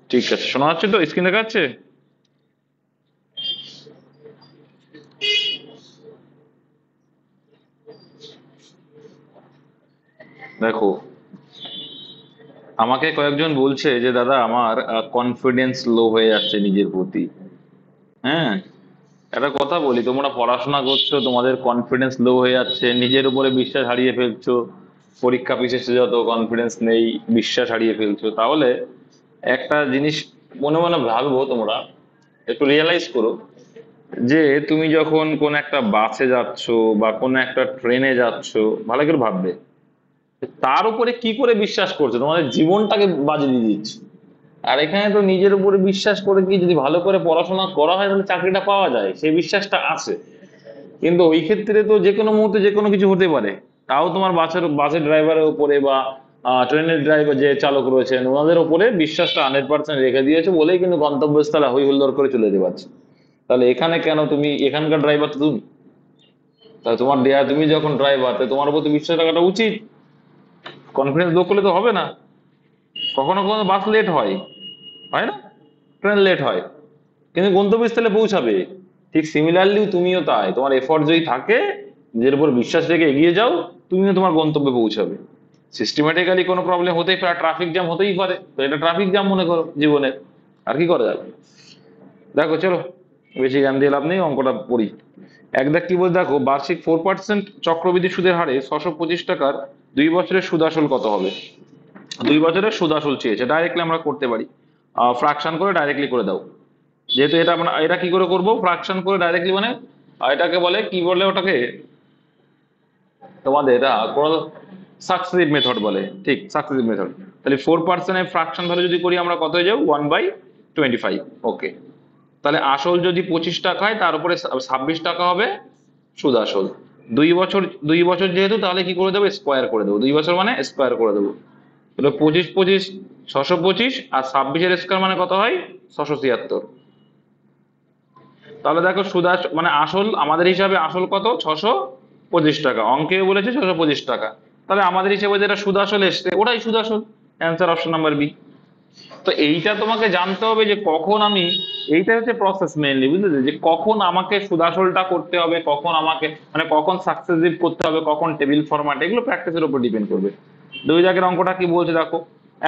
ঠিক আছে, শোনা যাচ্ছে তো? স্ক্রিন দেখা যাচ্ছে? দেখো, আমাকে কয়েকজন বলছে যে দাদা আমার কনফিডেন্স লো হয়ে যাচ্ছে নিজের প্রতি। হ্যাঁ, একটা কথা বলি, তোমরা পড়াশোনা করছো, তোমাদের কনফিডেন্স লো হয়ে যাচ্ছে, নিজের উপরে বিশ্বাস হারিয়ে ফেলছো, পরীক্ষা পিছিয়ে যত কনফিডেন্স নেই, বিশ্বাস হারিয়ে ফেলছো, তাহলে একটা জিনিস মনে মনে ভাববো, তোমরা একটু রিয়েলাইজ করো যে তুমি যখন কোন একটা বাসে যাচ্ছো বা কোন একটা ট্রেনে যাচ্ছো, ভালো করে ভাববে তার উপরে কি করে বিশ্বাস করছো, তোমাদের জীবনটাকে বাজি দিয়ে দিচ্ছে। আর এখানে তো নিজের উপরে বিশ্বাস করে কি যদি ভালো করে পড়াশোনা করা হয় তাহলে চাকরিটা পাওয়া যায়, সেই বিশ্বাসটা আছে। কিন্তু ওই ক্ষেত্রে তো যে কোনো মুহূর্তে যে কোনো কিছু হতে পারে। তাও তোমার বাসের ড্রাইভারের উপরে বা ট্রেনের ড্রাইভার যে চালক রয়েছেন ওনাদের উপরে বিশ্বাসটা 100% রেখে দিয়েছে বলেই কিন্তু গন্তব্যস্থলে হই হুল্লোড় করে চলে যেতে পারছে। তাহলে এখানে কেন, তুমি এখানকার ড্রাইভার তো তুমি, তাহলে তোমার দেয়া, তুমি যখন ড্রাইভার তোমার উপর তো বিশ্বাস রাখাটা উচিত। কনফিডেন্স লো করলে তো হবে না। কখনো কখনো বাস লেট হয়, হয় না? ট্রেন লেট হয়, কিন্তু গন্তব্যস্থলে পৌঁছাবে। ঠিক সিমিলারলি তুমিও তাই, তোমার এফর্ট যদি থাকে, নিজের উপর বিশ্বাস রেখে এগিয়ে যাও, তুমিও তোমার গন্তব্যে পৌঁছাবে। সিস্টেমেটিক্যালি কোনো প্রবলেম হতেই পারে, ট্রাফিক জ্যাম হতেই পারে, তো এটা ট্রাফিক জ্যাম মনে করো জীবনের, আর কি করা যাবে। দেখো চলো, বেশি জ্ঞান দিয়ে লাভ নেই, অঙ্কটা পড়ি। এক দেখ কি বলছে, দেখো বার্ষিক 4% চক্রবৃদ্ধি সুদের হারে 625 টাকার 2 বছরের সুদ আসল কত হবে। 2 বছরের সুদ আসল চেয়েছে, ডাইরেক্টলি আমরা করতে পারি, ফ্রাকশন করে ডাইরেক্টলি করে দাও। যেহেতু এটা আমরা, এটা কি করে করবো, ফ্রাকশন করে ডাইরেক্টলি মানে এটাকে বলে কি বলে ওটাকে, তোমাদের সাকসেসিভ মেথড বলে, ঠিক সাকসেসিভ মেথড। তাহলে 4% ফ্রাকশন ভ্যালু যদি করি আমরা কত হয়ে যাবো, 1/25। ওকে, তাহলে আসল যদি 25 টাকা হয় তার উপরে 26 টাকা হবে সুদ আসল। 2 বছর, 2 বছর যেহেতু, তাহলে কি করে দেবো, স্কোয়ার করে দেবো, 2 বছর মানে স্কোয়ার করে দেবো। তাহলে 25 25 625, আর 26-এর স্কোয়ার মানে কত হয়, 676। তাহলে দেখো মানে আসল আমাদের হিসাবে আসল কত, 625 টাকা, অঙ্কে বলেছে 625 টাকা। তাহলে আমাদের হিসাবে যেটা সুদ আসল এসছে ওটাই সুদ আসল, অ্যান্সার অপশন নাম্বার বি। তো এইটা তোমাকে জানতে হবে যে কখন আমি, এইটা হচ্ছে প্রসেস মেইনলি, বুঝলে, যে কখন আমাকে সুদ আসলটা করতে হবে, কখন আমাকে মানে কখন সাকসেসিভ করতে হবে, কখন টেবিল ফরম্যাট, এগুলো প্র্যাকটিসের উপর ডিপেন্ড করবে। 2 দাগের অঙ্কটা কি বলছে দেখো,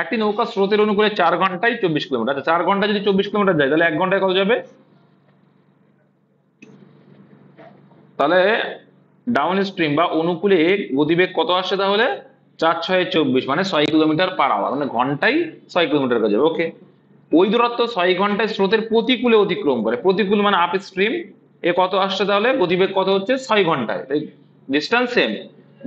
একটি নৌকা স্রোতের অনুকূলে 4 ঘন্টায় 24 কিলোমিটার, আচ্ছা 4 ঘন্টা যদি 24 কিলোমিটার যায় তাহলে 1 ঘন্টায় কত যাবে, তাহলে ডাউন স্ট্রিম বা অনুকূলে গতিবেগ কত আসছে, তাহলে 4 6 24 মানে 6 কিলোমিটার পার আওয়ার, মানে ঘন্টায় 6 কিলোমিটার কাজ যাবে। ওকে, ওই দূরত্ব 6 ঘন্টায় স্রোতের প্রতিকূলে অতিক্রম করে, প্রতিকূল মানে আপ স্ট্রিম, এ কত আসছে, তাহলে গতিবেগ কত হচ্ছে 6 ঘন্টায়, তাই ডিস্টেন্স সেম,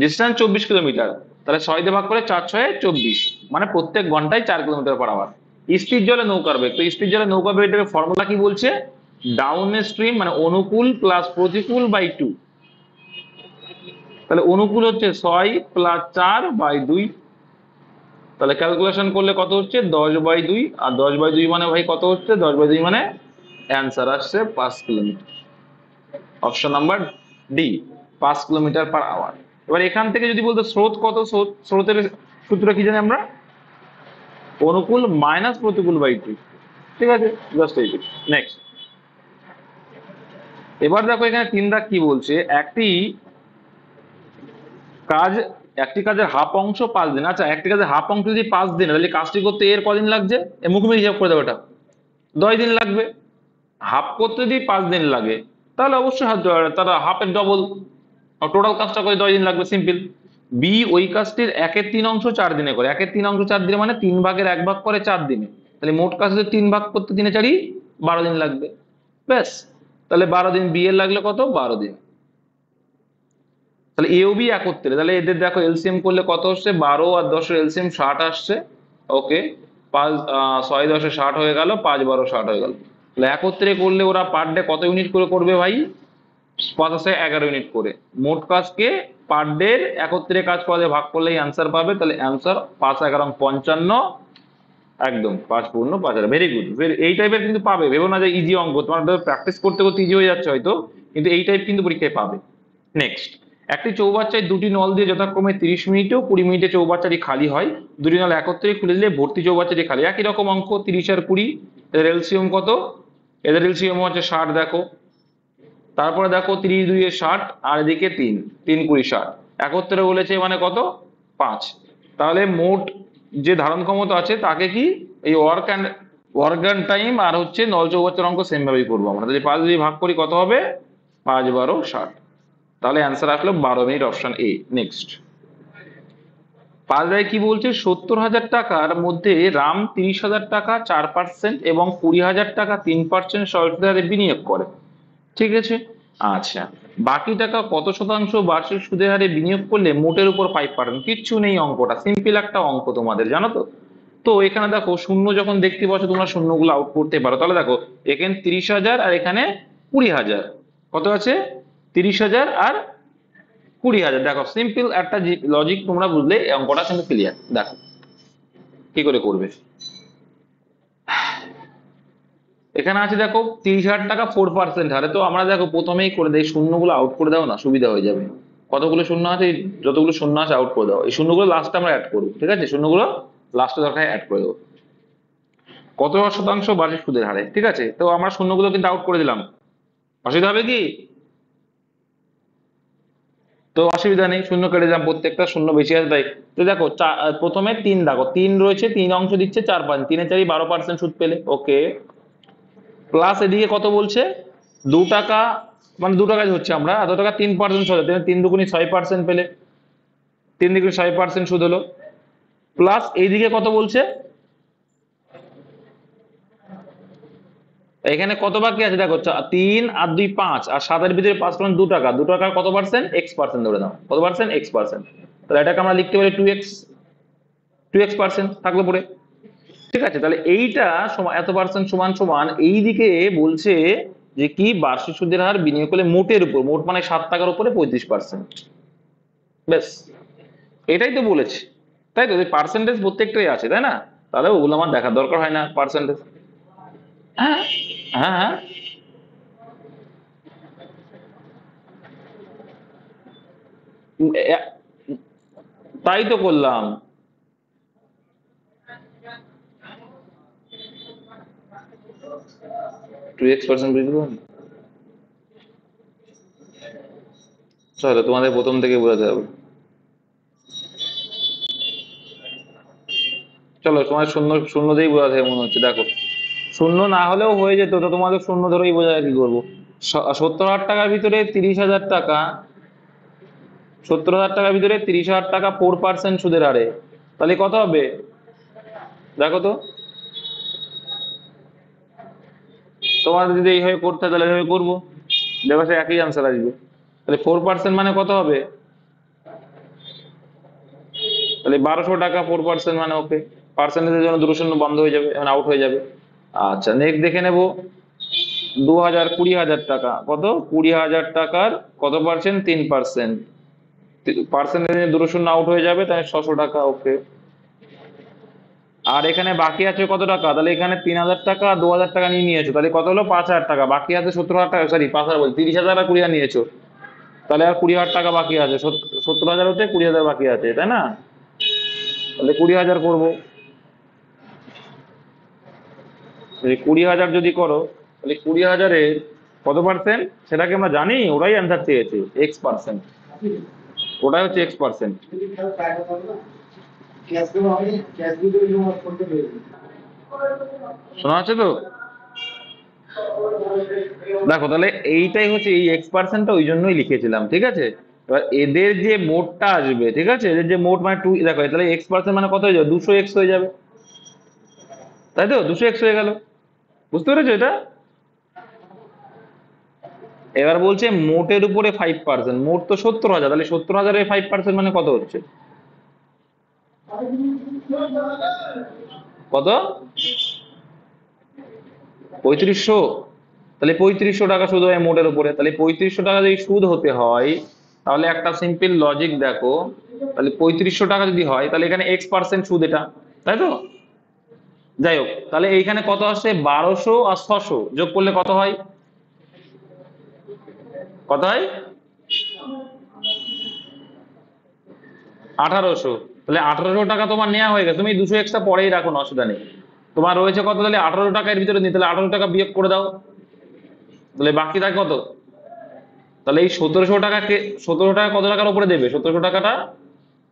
ডিস্টেন্স 24 কিলোমিটার। তাহলে 6 দিয়ে ভাগ করে 4 6 24, মানে প্রত্যেক ঘন্টায় 4 কিলোমিটার পার আওয়ার। স্থির জলে নৌকার বেগ, তো স্থির জলে নৌকা বেগের ফর্মুলা কি বলছে, ডাউন স্ট্রিম মানে অনুকূল প্লাস প্রতিকূল বাই 2। তাহলে অনুকূল হচ্ছে 6 + 4/2, তাহলে ক্যালকুলেশন করলে কত হচ্ছে 10/2, আর 10/2 মানে ভাই কত হচ্ছে, 10/2 মানে অ্যান্সার আসছে 5 kilometre, option number D, 5 kilometre per hour. এবার এখান থেকে যদি বলতো স্রোত কত, স্রোতের সূত্র কি জানি আমরা, অনুকূল মাইনাস প্রতিকূল বাই 2। ঠিক আছে, জাস্ট এই। নেক্সট, এবার দেখো এখানে 3 দাগ কি বলছে, কাজ একটি কাজের হাফ অংশ 5 দিন, আচ্ছা একটি কাজের হাফ অংশ যদি 5 দিন, তাহলে কাজটি করতে এর কদিন লাগছে, মুখোমুখি হিসাব করে দেবো, এটা 10 দিন লাগবে। হাফ করতে যদি 5 দিন লাগে, তাহলে অবশ্যই তারা হাফের ডবল, টোটাল কাজটা করে 10 দিন লাগবে, সিম্পল। বি ওই কাজটির 1/3 অংশ 4 দিনে করে, 1/3 অংশ 4 দিনে মানে 3 ভাগের 1 ভাগ করে 4 দিনে, তাহলে মোট কাজ যদি 3 ভাগ করতে 3 4 12 দিন লাগবে, ব্যাস। তাহলে 12 দিন, বি এর লাগলে কত, 12 দিন। তাহলে এ ও বি একত্রে, তাহলে এদের দেখো এলসিএম করলে কত হচ্ছে, 12 আর 10-এর এলসিএম 60 আসছে। ওকে, 6 10-এ 60 হয়ে গেল, 5 12 60 হয়ে গেল। তাহলে একত্রে করলে ওরা পার ডে কত ইউনিট করে করবে ভাই, 5 11 ইউনিট করে। মোট কাজকে পার ডে একত্রে কাজ করে ভাগ করলেই অ্যান্সার পাবে, তাহলে অ্যান্সার 5 11 55, একদম 5 পূর্ণ 5। ভেরি গুড, এই টাইপের কিন্তু পাবে, ভেবো না যে ইজি অঙ্ক, তোমার প্র্যাকটিস করতে করতে ইজি হয়ে যাচ্ছে হয়তো, কিন্তু এই টাইপ কিন্তু পরীক্ষায় পাবে। নেক্সট, একটি চৌবাচ্চায় দুটি নল দিয়ে যথাক্রমে 30 মিনিটে ও 20 মিনিটে চৌবাচ্চাটি খালি হয়। দুটি নল একত্রে খুলে দিলে ভর্তি চৌবাচ্চাটি খালি। একই রকম অঙ্ক, 30 আর 20, এদের এলসিএম কত? এদের এলসিএম হচ্ছে 60। দেখো, তারপরে দেখো 30 2 60, আর এদিকে 3 3 20 60, একত্রে বলেছে মানে কত? 5। তাহলে মোট যে ধারণ ক্ষমতা আছে তাকে কি এই ওয়ার্ক অ্যান্ড টাইম আর হচ্ছে নল চৌবাচ্চার অঙ্ক সেম ভাবেই করবো আমরা। তাহলে 5 দিয়ে ভাগ করি, কত হবে? 5 12 60। তাহলে অ্যান্সার আসলো 12 মিনিট, অপশন এ। নেক্সট, 5 কি বলছে? 70,000 টাকার মধ্যে রাম 30,000 টাকা 4% এবং 20,000 টাকা 3% সরকারি হারে বিনিয়োগ করে, ঠিক আছে? আচ্ছা, বাকি টাকা কত শতাংশ বার্ষিক সুদের হারে বিনিয়োগ করলে মোটের উপর 5%? কিচ্ছু নেই, অঙ্কটা সিম্পল একটা অঙ্ক, তোমাদের জানো তো। তো এখানে দেখো শূন্য যখন দেখতে পাচ্ছ তোমরা শূন্যগুলো আউট করতে পারো। তাহলে দেখো এখানে 30,000 আর এখানে 20,000, কত আছে? 30,000 আর 20,000। দেখো সিম্পল একটা লজিক, তোমরা বুঝলে এই অঙ্কটা কিন্তু ক্লিয়ার। দেখো কি করে করবে। এখানে আছে দেখো 30,000 টাকা 4% হারে। তো আমরা দেখো প্রথমেই করে দেই, শূন্যগুলো আউট করে দাও না, সুবিধা হয়ে যাবে। কতগুলো শূন্য আছে? যতগুলো শূন্য আছে আউট করে দাও। এই শূন্যগুলো লাস্টে আমরা অ্যাড করবো, ঠিক আছে? শূন্যগুলো লাস্টে দরকার অ্যাড করে দেবো। কত শতাংশ বার্ষিক সুদের হারে, ঠিক আছে? তো আমরা শূন্যগুলো কিন্তু আউট করে দিলাম, অসুবিধা হবে কি? তো অসুবিধা নেই, শূন্য কেটে দিলাম, প্রত্যেকটা শূন্য বেশি আছে তাই। তো দেখো প্রথমে 3, দেখো 3 রয়েছে, 3 অংশ দিচ্ছে 4 3 4 12% সুদ পেলে, ওকে। প্লাস এদিকে কত বলছে? 2 টাকা, মানে 2 টাকায় হচ্ছে আমরা এত টাকা 3% সুদ, 3 দুগুণী 6% পেলে, 3 দুগুণী 6% সুদ হলো। প্লাস এইদিকে কত বলছে? এখানে কত বাকি আছে দেখো, 3 আর 2 5, আর 7 এর ভিতরে 5 মানে 2 টাকা, 2 টাকার কত পার্সেন্ট? x% ধরে নাও, কত পার্সেন্ট? x%। তাহলে এটাকে আমরা লিখতে পারি 2x% থাকলো পরে, ঠিক আছে? তাহলে এইটা এত পার্সেন্ট সমান সমান এইদিকে বলছে যে কি বার্ষিক সুদের হার বিনিয়োগ করলে মোটের উপর, মোট মানে 7 টাকার উপরে 35%। ব্যাস, এটাই তো বলেছে, তাই তো? পার্সেন্টেজ প্রত্যেকটাই আছে, তাই না? তাহলে ওগুলো আমার দেখার দরকার হয় না, পার্সেন্টেজ। হ্যাঁ হ্যাঁ হ্যাঁ, তাই তো করলাম। 2x% বুঝতে পারলাম। চলো তোমাদের প্রথম থেকে বোঝাতে হবে। চলো তোমার শূন্য শূন্য দিয়েই বোঝাতে হবে মনে হচ্ছে। দেখো শূন্য না হলেও হয়ে যেত, তো তোমাদের শূন্য ধরেই বোঝা, কি করবো? 70,000 টাকার ভিতরে 30,000 টাকা, 70,000 টাকার ভিতরে 30,000 টাকা 4% সুদের হারে, তাহলে কত হবে? দেখো তো, তোমার যদি এইভাবে করতে হয় তাহলে এইভাবে করবো, দেখো সে একই আনসার আসবে। তাহলে 4% মানে কত হবে? তাহলে 1200 টাকা 4% মানে, ওকে। পার্সেন্টেজের জন্য দুটো শূন্য বন্ধ হয়ে যাবে, মানে আউট হয়ে যাবে। আচ্ছা নেক্সট দেখে নেব, 20,000 টাকা, কত? 20,000 টাকার কত পার্সেন্ট? 3%। পার্সেন্টেজে দুটো শূন্য আউট হয়ে যাবে, তাহলে 600 টাকা, ওকে। আর এখানে বাকি আছে কত টাকা? তাহলে এখানে 3,000 টাকা 2,000 টাকা নিয়ে নিয়েছো, তাহলে কত হলো? 5,000 টাকা। বাকি আছে 17,000 টাকা, সরি 5,000 বলছি, 30,000 আর 20,000 নিয়েছো, তাহলে আর 20,000 টাকা বাকি আছে। 70,000 হতে 20,000 বাকি আছে, তাই না? তাহলে 20,000 করবো। 20,000 যদি করো, তাহলে 20,000-এ কত পার্সেন্ট সেটাকে আমরা জানি, ওরাই অ্যান্সার চেয়েছে, x%। ওটাই হচ্ছে x%। শোনা আছে তো? দেখো তাহলে এইটাই হচ্ছে, এই x%টা ওই জন্যই লিখেছিলাম, ঠিক আছে? এবার এদের যে মোটটা আসবে, ঠিক আছে, এদের যে মোট মানে 2, দেখো তাহলে x% মানে কত হয়ে যাবে? 200x হয়ে যাবে, তাই তো? 200x হয়ে গেল, বুঝতে পেরেছো এটা? এবার বলছে মোটের উপরে 5%, মোট তো 70,000, তাহলে 70,000-এ 5% মানে কত হচ্ছে? কত? 3500। তাহলে 3500 টাকা সুদ হয় মোটের উপরে, তাহলে 3500 টাকা যদি সুদ হতে হয়, তাহলে একটা সিম্পল লজিক দেখো, তাহলে 3500 টাকা যদি হয় তাহলে এখানে x% সুদ, এটা তাই তো? যাই হোক, তাহলে এইখানে কত আসছে? 1200 আর 600 যোগ করলে কত হয়? কত হয়? 1800। তাহলে 1800 টাকা তোমার নেওয়া হয়ে গেছে, তুমি 200 এক্সট্রা পরেই রাখো, অসুবিধা নেই। তোমার রয়েছে কত, তাহলে 1800 টাকার ভিতরে নিই, তাহলে 1800 টাকা বিয়োগ করে দাও, তাহলে বাকি থাকে কত? তাহলে এই 1700 টাকাকে, 1700 টাকা কত টাকার উপরে দেবে? 1700 টাকাটা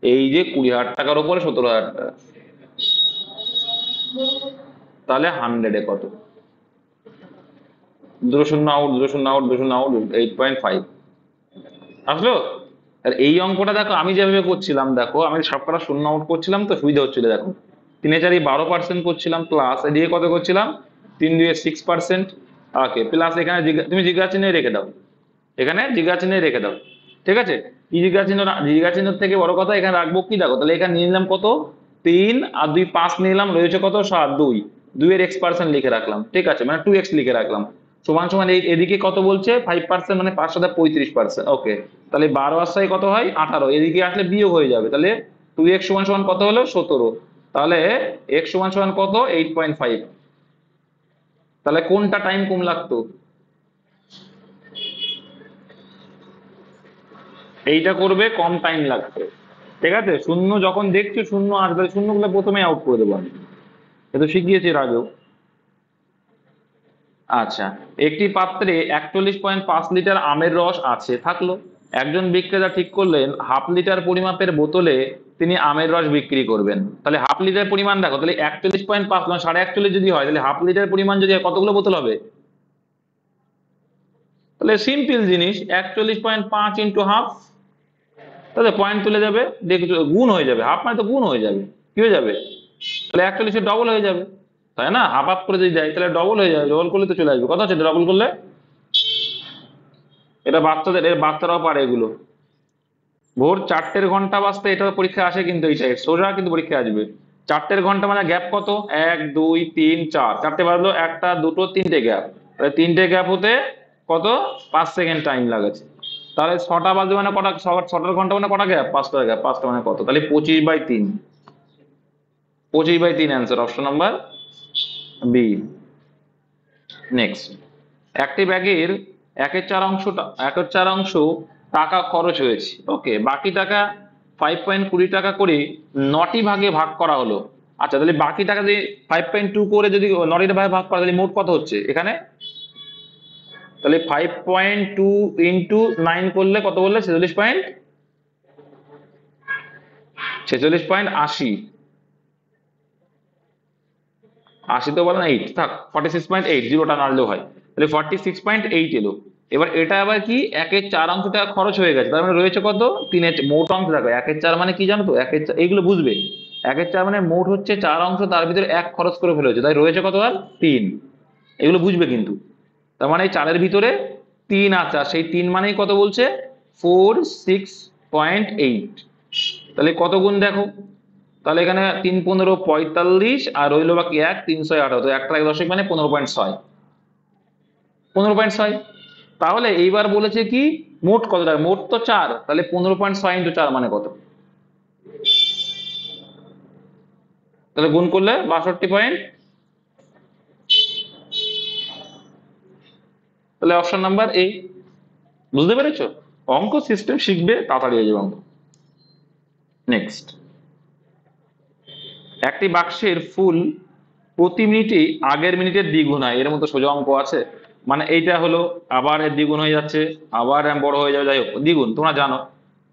এই যে 20,000 টাকার উপরে 17,000 টাকা, তাহলে 100-এ কত? 2 0 আউট, 2 0 আউট, 2 0 আউট, 8.5 আসলো। আর এই অঙ্কটা দেখো আমি যেভাবে করছিলাম, দেখো আমি সবকটা 0 আউট করছিলাম তো সুবিধা হচ্ছিল, দেখো 3 4 12% করছিলাম, প্লাস এদিকে কত করছিলাম, 3 2 6%। ওকে, প্লাস এখানে তুমি জিজ্ঞাসা চিহ্ন রেখে দাও, এখানে জিজ্ঞাসা চিহ্ন রেখে দাও, ঠিক আছে। কি জিজ্ঞাসা চিহ্ন? জিজ্ঞাসা চিহ্ন থেকে বড় কথা এখানে রাখবো কি, দেখো তাহলে এখানে নিয়ে নিলাম কত, 3 আর 2 5 নিলাম, রয়েছে কত 7, 2 এর x% লিখে রাখলাম, ঠিক আছে, মানে 2x লিখে রাখলাম, সমান সমান এই এদিকে কত বলছে 5%, মানে 5 7 35%। ওকে, তাহলে 12 আর 6 কত হয় 18, এদিকে আসলে বিয়োগ হয়ে যাবে, তাহলে 2x সমান সমান কত হলো 17, তাহলে x সমান সমান কত 8.5। তাহলে কোনটা টাইম কম লাগতো? এইটা করবে, কম টাইম লাগবে, ঠিক আছে। শূন্য যখন দেখছো শূন্য আসবে, শূন্যগুলো প্রথমে আউট করে দেবো আমি, এ তো শিখিয়েছি এর আগেও। আচ্ছা, একটি পাত্রে 41.5 লিটার আমের রস আছে থাকলো, একজন বিক্রেতা ঠিক করলেন হাফ লিটার পরিমাপের বোতলে তিনি আমের রস বিক্রি করবেন। তাহলে হাফ লিটার পরিমাণ দেখো, তাহলে 41.5 মানে 41.5 যদি হয়, তাহলে হাফ লিটার পরিমাণ যদি হয় কতগুলো বোতল হবে? তাহলে সিম্পল জিনিস, 41.5 ইন্টু হাফ, তাহলে পয়েন্ট তুলে যাবে, দেখছো গুণ হয়ে যাবে, হাফ মানে তো গুণ হয়ে যাবে, কি হয়ে যাবে? তাহলে 41 ডবল হয়ে যাবে, তাই না? হাফ হাফ করে যদি যাই তাহলে ডবল হয়ে যাবে, ডবল করলে তো চলে আসবে, কথা হচ্ছে ডবল করলে। এটা বাচ্চাদের, এর বাচ্চারাও পারে এগুলো। ভোর 4টের ঘন্টা বাজতে এটা পরীক্ষা আসে, কিন্তু এইটা সোজা কিন্তু পরীক্ষা আসবে। 4টের ঘন্টা মানে গ্যাপ কত, 1 2 3 4, 4টে বাজলো, একটা দুটো তিনটে গ্যাপ, তাহলে তিনটে গ্যাপ হতে কত 5 সেকেন্ড টাইম লাগাচ্ছে। তাহলে 6টা বাজবে মানে কটা, 6টার ঘন্টা মানে কটা গ্যাপ, 5টা গ্যাপ, 5টা মানে কত, তাহলে 25/3, 25/3 answer, option number B. Next, একটি ব্যাগের 1/4 অংশ টাকা খরচ হয়েছে, ওকে, বাকি টাকা 5.20 টাকা করে 9টি ভাগে ভাগ করা হলো। আচ্ছা, তাহলে বাকি টাকা যদি 5.2 করে যদি 9টি ভাগে ভাগ করা, তাহলে মোট কত হচ্ছে এখানে? তাহলে 5.2 ইন্টু 9 করলে কত বললে, 46.80, 80 তো বলে না, 8 থাক, 46.8, জিরোটা নাড়লেও হয়, তাহলে 46.8 এলো। এবার এটা আবার কি, 1/4 অংশ টাকা খরচ হয়ে গেছে, তার মানে রয়েছে কত, 3 মোট অংশ। দেখো 1/4 মানে কি জানো তো, 1/4 এইগুলো বুঝবে, 1/4 মানে মোট হচ্ছে 4 অংশ, তার ভিতরে 1 খরচ করে ফেলেছে, তাই রয়েছে কত আর 3, এগুলো বুঝবে কিন্তু। তার মানে এই 4-এর ভিতরে 3 আছে, আর সেই 3 মানেই কত বলছে, 46.8। তাহলে কত গুণ দেখো, তাহলে এখানে 3 15 45, আর রইলো বাকি 1 3 6 18, তো একটা 1 দশমিক মানে 15.6, 15.6। তাহলে এইবার বলেছে কি মোট কত টাকা, মোট তো 4, তাহলে 15.6 ইন্টু 4 মানে কত, তাহলে গুণ করলে 62 পয়েন্ট, তাহলে অপশন নাম্বার এ। বুঝতে পেরেছো? অঙ্ক সিস্টেম শিখবে, তাড়াতাড়ি হয়ে যাবে অঙ্ক। নেক্সট, একটি বাক্সের ফুল প্রতি মিনিটে আগের মিনিটের দ্বিগুণ হয়, এর মতো সোজা অঙ্ক আছে? মানে এইটা হলো, আবার এর দ্বিগুণ হয়ে যাচ্ছে, আবার বড় হয়ে যাবে, যাই হোক দ্বিগুণ তোমরা জানো।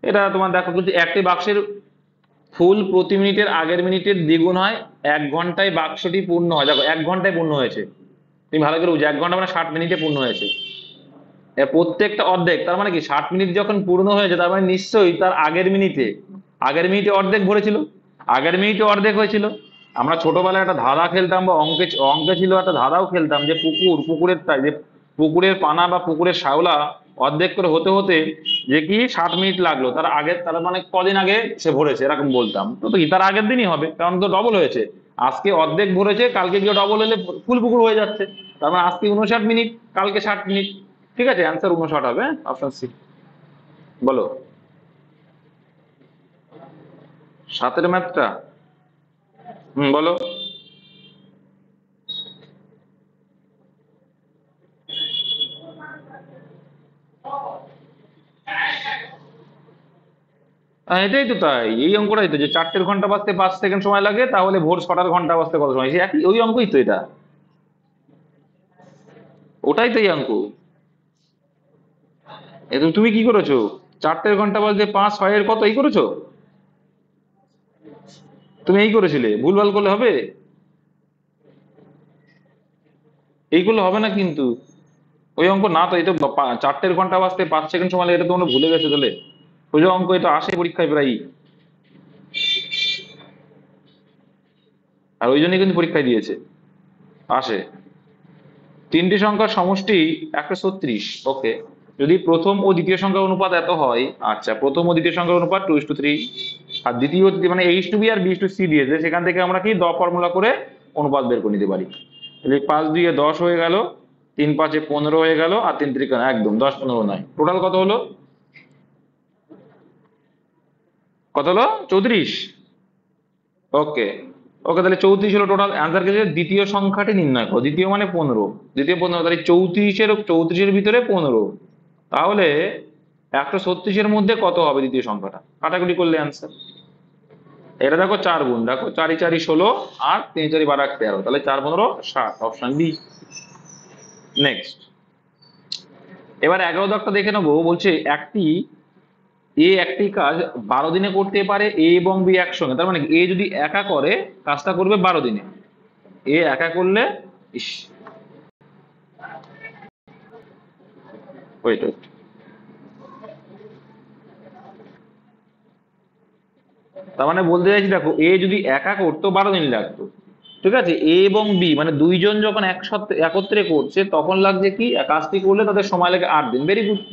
এটা তোমার দেখো, কিন্তু একটি বাক্সের ফুল প্রতি মিনিটের আগের মিনিটের দ্বিগুণ হয়, 1 ঘন্টায় বাক্সটি পূর্ণ হয়, দেখো 1 ঘন্টায় পূর্ণ হয়েছে, তুমি ভালো করে বুঝো, 1 ঘন্টা মানে 60 মিনিটে পূর্ণ হয়েছে। প্রত্যেকটা অর্ধেক, তার মানে কি 60 মিনিট যখন পূর্ণ হয়েছে, তার মানে নিশ্চয়ই তার আগের মিনিটে অর্ধেক ভরেছিল, আগের মিনিটে অর্ধেক হয়েছিল। আমরা ছোটবেলায় একটা ধাঁধা খেলতাম, বা অঙ্কে অঙ্কে ছিল একটা ধাঁধাও খেলতাম, যে যে পুকুরের পানা বা পুকুরের শ্যাওলা অর্ধেক করে হতে হতে যে কি 60 মিনিট লাগলো, তার আগে, তার মানে কদিন আগে সে ভরেছে, এরকম বলতাম তো, তো কি তার আগের দিনই হবে, কারণ তো ডবল হয়েছে, আজকে অর্ধেক ভরেছে, কালকে গিয়ে ডবল হলে ফুল পুকুর হয়ে যাচ্ছে, তার মানে আজকে 59 মিনিট, কালকে 60 মিনিট। ঠিক আছে, অ্যান্সার 59 হবে, অপশন সি। বলো, 7-এর ম্যাথটা, বলো। এটাই তো তাই, এই অঙ্কটাই তো, যে 4টের ঘন্টা বাজতে 5 সেকেন্ড সময় লাগে, তাহলে ভোর 6টার ঘন্টা বাজতে কত সময়, সে একই ওই অঙ্কই তো এটা, ওটাই তো এই অঙ্ক। তুমি কি করেছো? 4টের ঘন্টা বাজতে 5, 6 এর কত এই করেছো? তুমি এই করেছিলে, ভুলভাল করলে হবে? এইগুলো হবে না কিন্তু, ওই অঙ্ক না তো, এই তো 4টের ঘন্টা বাজতে 5 সেকেন্ড সময় লাগে, এটা তোমরা ভুলে গেছো তাহলে? ওই যে অঙ্ক, এটা আসে পরীক্ষায় প্রায়, আর ওই জন্যই কিন্তু পরীক্ষায় দিয়েছে, আসে। 3টি সংখ্যার সমষ্টি 136, ওকে। যদি প্রথম ও দ্বিতীয় সংখ্যার অনুপাত এত হয়, আচ্ছা, প্রথম ও দ্বিতীয় সংখ্যার অনুপাত 2:3, আর দ্বিতীয় মানে H2B আর B/C দিয়েছে, সেখান থেকে আমরা কি দ ফর্মুলা করে অনুপাত বের করে নিতে পারি। তাহলে 5 2 10 হয়ে গেল, 3 5 15 হয়ে গেল, আর 3 3 একদম 10 15 নয়, টোটাল কত হলো? কত হলো? 34। ওকে, ওকে, তাহলে 34 হলো টোটাল অ্যান্সার। কে দ্বিতীয় সংখ্যাটি নির্ণয় করো, দ্বিতীয় মানে 15, দ্বিতীয় 15, তাহলে 34-এর ভিতরে 15, তাহলে 136-এর মধ্যে কত হবে দ্বিতীয় সংখ্যাটা, কাটাকুটি করলে অ্যান্সার। এটা দেখো 4 গুণ, দেখো 4 4 16, আর 3 4 12 13, তাহলে 4 15 60, অপশন বি। নেক্সট, এবার 11 দাগটা দেখে নেবো। বলছে একটি কাজ 12 দিনে করতে পারে এ এবং বি একসঙ্গে, তার মানে এ যদি একা করে কাজটা করবে 12 দিনে, এ একা করলে, ইস, ওয়েট ওয়েট, তার মানে বলতে চাইছি, দেখো এ যদি একা করতো 12 দিন লাগতো, ঠিক আছে, এ এবং বি মানে দুইজন যখন একসাথে একত্রে করছে তখন লাগছে কি, কাজটি করলে তাদের সময় লাগে 8 দিন, ভেরি গুড।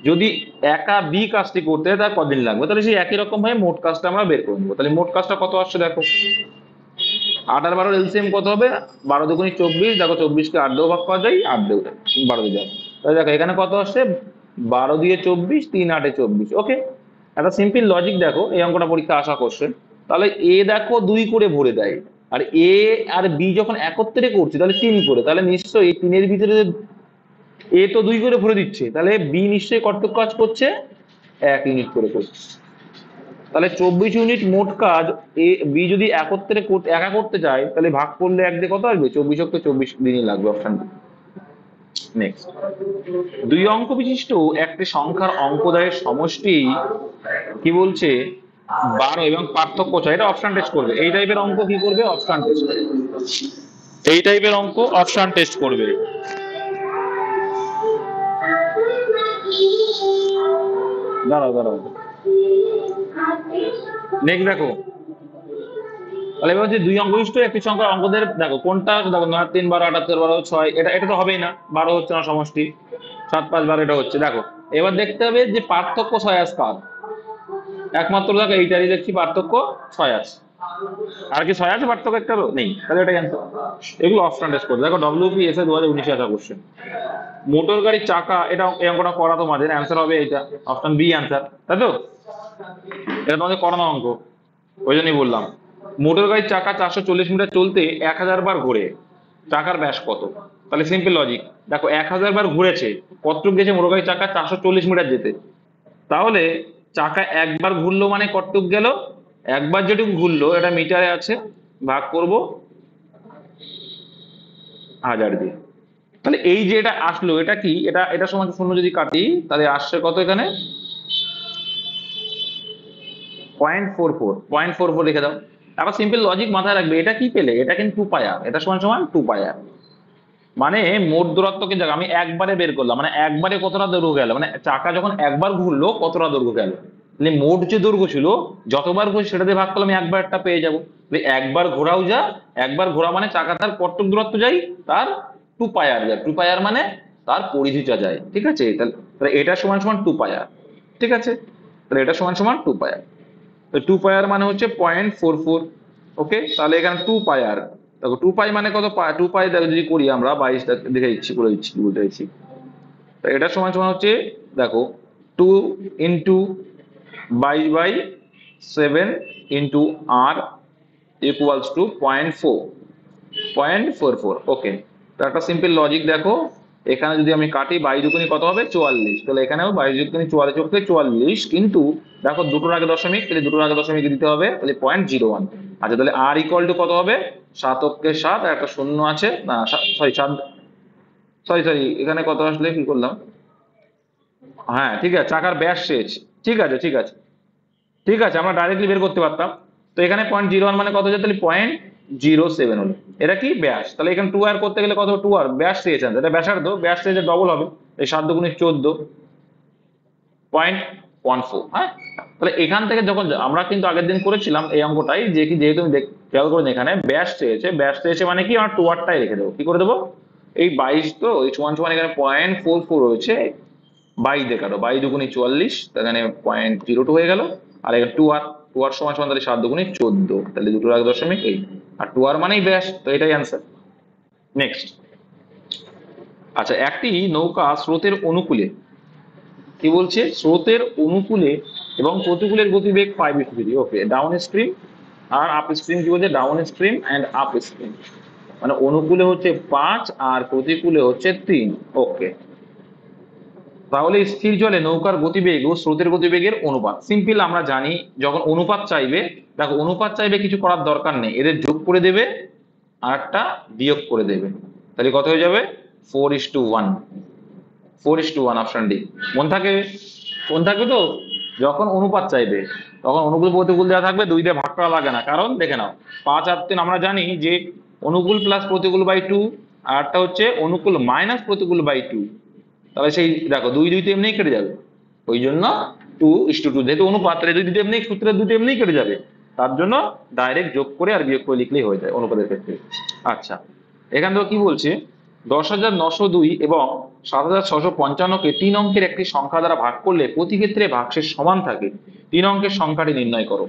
যদি একা বি কাজটি করতে হয় তার কদিন লাগবে, তাহলে সেই একই রকম ভাবে মোট কাজটা আমরা বের করে নেবো। তাহলে মোট কাজটা কত আসছে দেখো, 8 আর 12 এলসিএম কত হবে, 12 দুগুণী 24, দেখো 24-কে 8 দিয়েও ভাগ করা যায়, 8 দিয়ে 12 দিয়ে যাবে, তাহলে দেখো এখানে কত আসছে, 12 দিয়ে 24, 3 8 24, ওকে। একটা সিম্পল লজিক দেখো, এই অঙ্কটা পরীক্ষা আসা করছে, তাহলে এ দেখো 2 করে ভরে দেয়, আর এ আর বি যখন একত্রে করছে তাহলে 3 করে, তাহলে নিশ্চয়ই এই 3-এর ভিতরে এ তো 2 করে ভরে দিচ্ছে, তাহলে বি নিশ্চয়ই কতটুকু কাজ করছে, 1 ইউনিট করে করছে। তাহলে 24 ইউনিট মোট কাজ এ বি যদি একা করতে চায়, তাহলে ভাগ করলে 1 দিয়ে কত আসবে, 24 দিনই লাগবে, অপশন বি। নেক্সট, 2 অঙ্ক বিশিষ্ট একটি সংখ্যার অঙ্কদ্বয়ের সমষ্টি কি বলছে, 12 এবং পার্থক্য 6, এটা অপশন টেস্ট করবে। এই টাইপের অঙ্ক কি করবে, অপশন টেস্ট, এই টাইপের অঙ্ক অপশন টেস্ট করবে। দাঁড়াও দাঁড়াও, নেক্সট দেখো, তাহলে এবার হচ্ছে 2 অঙ্ক বিশিষ্ট একটি সংখ্যার অঙ্কদের, দেখো কোনটা, দেখো 9 3 12 78 12 6, এটা এটা তো হবেই না, 12 হচ্ছে না সমষ্টি, 7 5 12 এটা হচ্ছে। দেখো এবার দেখতে হবে যে পার্থক্য 6 আছে কার, একমাত্র দেখো এইটারই দেখছি পার্থক্য 6 আছে, আর কি 6 আছে পার্থক্য একটা নেই, তাহলে এটা অ্যান্সার। এগুলো অপশন টেস্ট করে দেখো, WPSA 2019 আসা কোশ্চেন। মোটর গাড়ির চাকা, এটা এই অঙ্কটা করা তোমাদের, অ্যান্সার হবে এটা, অপশন বি অ্যান্সার, তাই তো? এটা তোমাদের করানো অঙ্ক, ওই জন্যই বললাম। মোটর গাড়ির চাকা 440 মিটার চলতে 1000 বার ঘোরে, চাকার ব্যাস কত? তাহলে সিম্পল লজিক, দেখো 1000 বার ঘুরেছে, কতটুকু গেছে মোটর গাড়ির চাকা, 440 মিটার যেতে, তাহলে চাকা একবার ঘুরলো মানে কতটুকু গেল, একবার যেটুকু ঘুরলো এটা মিটারে আছে, ভাগ করব 1000 দিয়ে। তাহলে এই যে এটা আসলো, এটা কি, এটা এটা সমান শূন্য যদি কাটি, তাহলে আসছে কত এখানে, 0.44 রেখে দাও। আবার সিম্পল লজিক মাথায় রাখবে, এটা কি পেলে, এটা কিন্তু 2 পায়া, এটা সমান সমান 2 পায়া, মানে মোট দূরত্বকে জায়গা আমি একবারে বের করলাম, মানে একবারে কতটা দৈর্ঘ্য গেল, মানে চাকা যখন একবার ঘুরলো কতটা দৈর্ঘ্য গেল, তাহলে মোট যে দৈর্ঘ্য ছিল যতবার ঘুরে সেটা দিয়ে ভাগ করলে আমি একবারটা পেয়ে যাবো। একবার ঘোরাও যা, একবার ঘোরা মানে চাকা তার কতটুক দূরত্ব যায়, তার 2 পায়ার যায়, 2 পায়ার মানে তার পরিধিটা যায়, ঠিক আছে, তাহলে এটা সমান সমান 2 পায়া, ঠিক আছে, তাহলে এটা সমান সমান 2 পায়া, তো 2 পায়ার মানে হচ্ছে 0.44, ওকে। তাহলে এখানে 2 পায়ার, দেখো 2 পাই মানে কত, 2 পাই যদি করি আমরা 22, দেখে দিচ্ছি, করে দিচ্ছি, বলতে চাইছি, তো এটা সমান সমান হচ্ছে, দেখো 2 into 22/7 into R equals to 0.44, okay. তো একটা সিম্পল লজিক দেখো, এখানে যদি আমি কাটি 22 কত হবে 44, তাহলে এখানেও 22 44 কিন্তু দেখো দুটোর আগে দশমিক, তাহলে দুটোর আগে দশমিক দিতে হবে, তাহলে 0.01। আচ্ছা তাহলে আর ইকুয়াল টু কত হবে 7 আর একটা শূন্য আছে না, সরি 7, সরি এখানে কত আসলে কি করলাম, হ্যাঁ ঠিক আছে চাকার ব্যাস শেষ, ঠিক আছে ঠিক আছে ঠিক আছে, আমরা ডাইরেক্টলি বের করতে পারতাম। তো এখানে 0.01 মানে কত হচ্ছে, তাহলে 0.07 হলো, এটা কি ব্যাস, তাহলে এখানে 2 আর করতে গেলে কত 2 আর ব্যাস চেয়েছেন, এটা ব্যাসার্ধ, ব্যাস চেয়েছে ডবল হবে, এই 7 দুগুণে 14.14। হ্যাঁ তাহলে এখান থেকে যখন আমরা কিন্তু আগের দিন করেছিলাম এই অঙ্কটাই, যে কি যেহেতু আমি খেয়াল করে এখানে ব্যাস চেয়েছে মানে কি আমরা 2 আরটাই রেখে দেবো, কি করে দেবো, এই 22 তো এই সমান সমান এখানে 0.44 রয়েছে, 22 দেখালো, 22 দুগুণে 44, এখানে 0.02 হয়ে গেল, আর এখানে 2 আর সমান সমান তাহলে 7 দুগুণে 14, তাহলে দুটোর আগে দশমিক এই, আর 2 আর মানেই ব্যাস, তো এটাই অ্যান্সার। নেক্সট, আচ্ছা একটি নৌকা স্রোতের অনুকূলে, কি বলছে স্রোতের অনুকূলে এবং প্রতিকূলের গতিবেগ 5 ওকে, ডাউন স্ট্রিম আর আপ স্ট্রিম, কি বলছে down stream and up stream, মানে অনুকূলে হচ্ছে 5 আর প্রতিকূলে হচ্ছে 3। ওকে, তাহলে স্থির জলে নৌকার গতিবেগ ও স্রোতের গতিবেগের অনুপাত, সিম্পল আমরা জানি, যখন অনুপাত চাইবে, দেখো অনুপাত চাইবে কিছু করার দরকার নেই, এদের যোগ করে দেবে আর একটা বিয়োগ করে দেবে, তাহলে কত হয়ে যাবে 4:1, 4:1, অপশন ডি। মন থাকবে তো, যখন অনুপাত চাইবে তখন অনুকূল প্রতিকূল দেওয়া থাকবে, 2 দিয়ে ভাগ করা লাগে না, কারণ দেখে নাও 5 আর 3 আমরা জানি যে অনুকূল প্লাস প্রতিকূল বাই 2, আর একটা হচ্ছে অনুকূল মাইনাস প্রতিকূল বাই 2, তাহলে সেই দেখো 2 তো এমনিই কেটে যাবে, ওই জন্য 2:2, যেহেতু অনুপাত 2 এমনি সূত্রের 2 এমনিই কেটে যাবে, তার জন্য ডাইরেক্ট যোগ করে আর বিয়োগ করে লিখলেই হয়ে যায় অনুপাতের ক্ষেত্রে। আচ্ছা এখান থেকে কি বলছে, 10,902 এবং 7,655-কে 3 অঙ্কের একটি সংখ্যা দ্বারা ভাগ করলে প্রতি ক্ষেত্রে ভাগশেষ সমান থাকে, 3 অঙ্কের সংখ্যাটি নির্ণয় করো।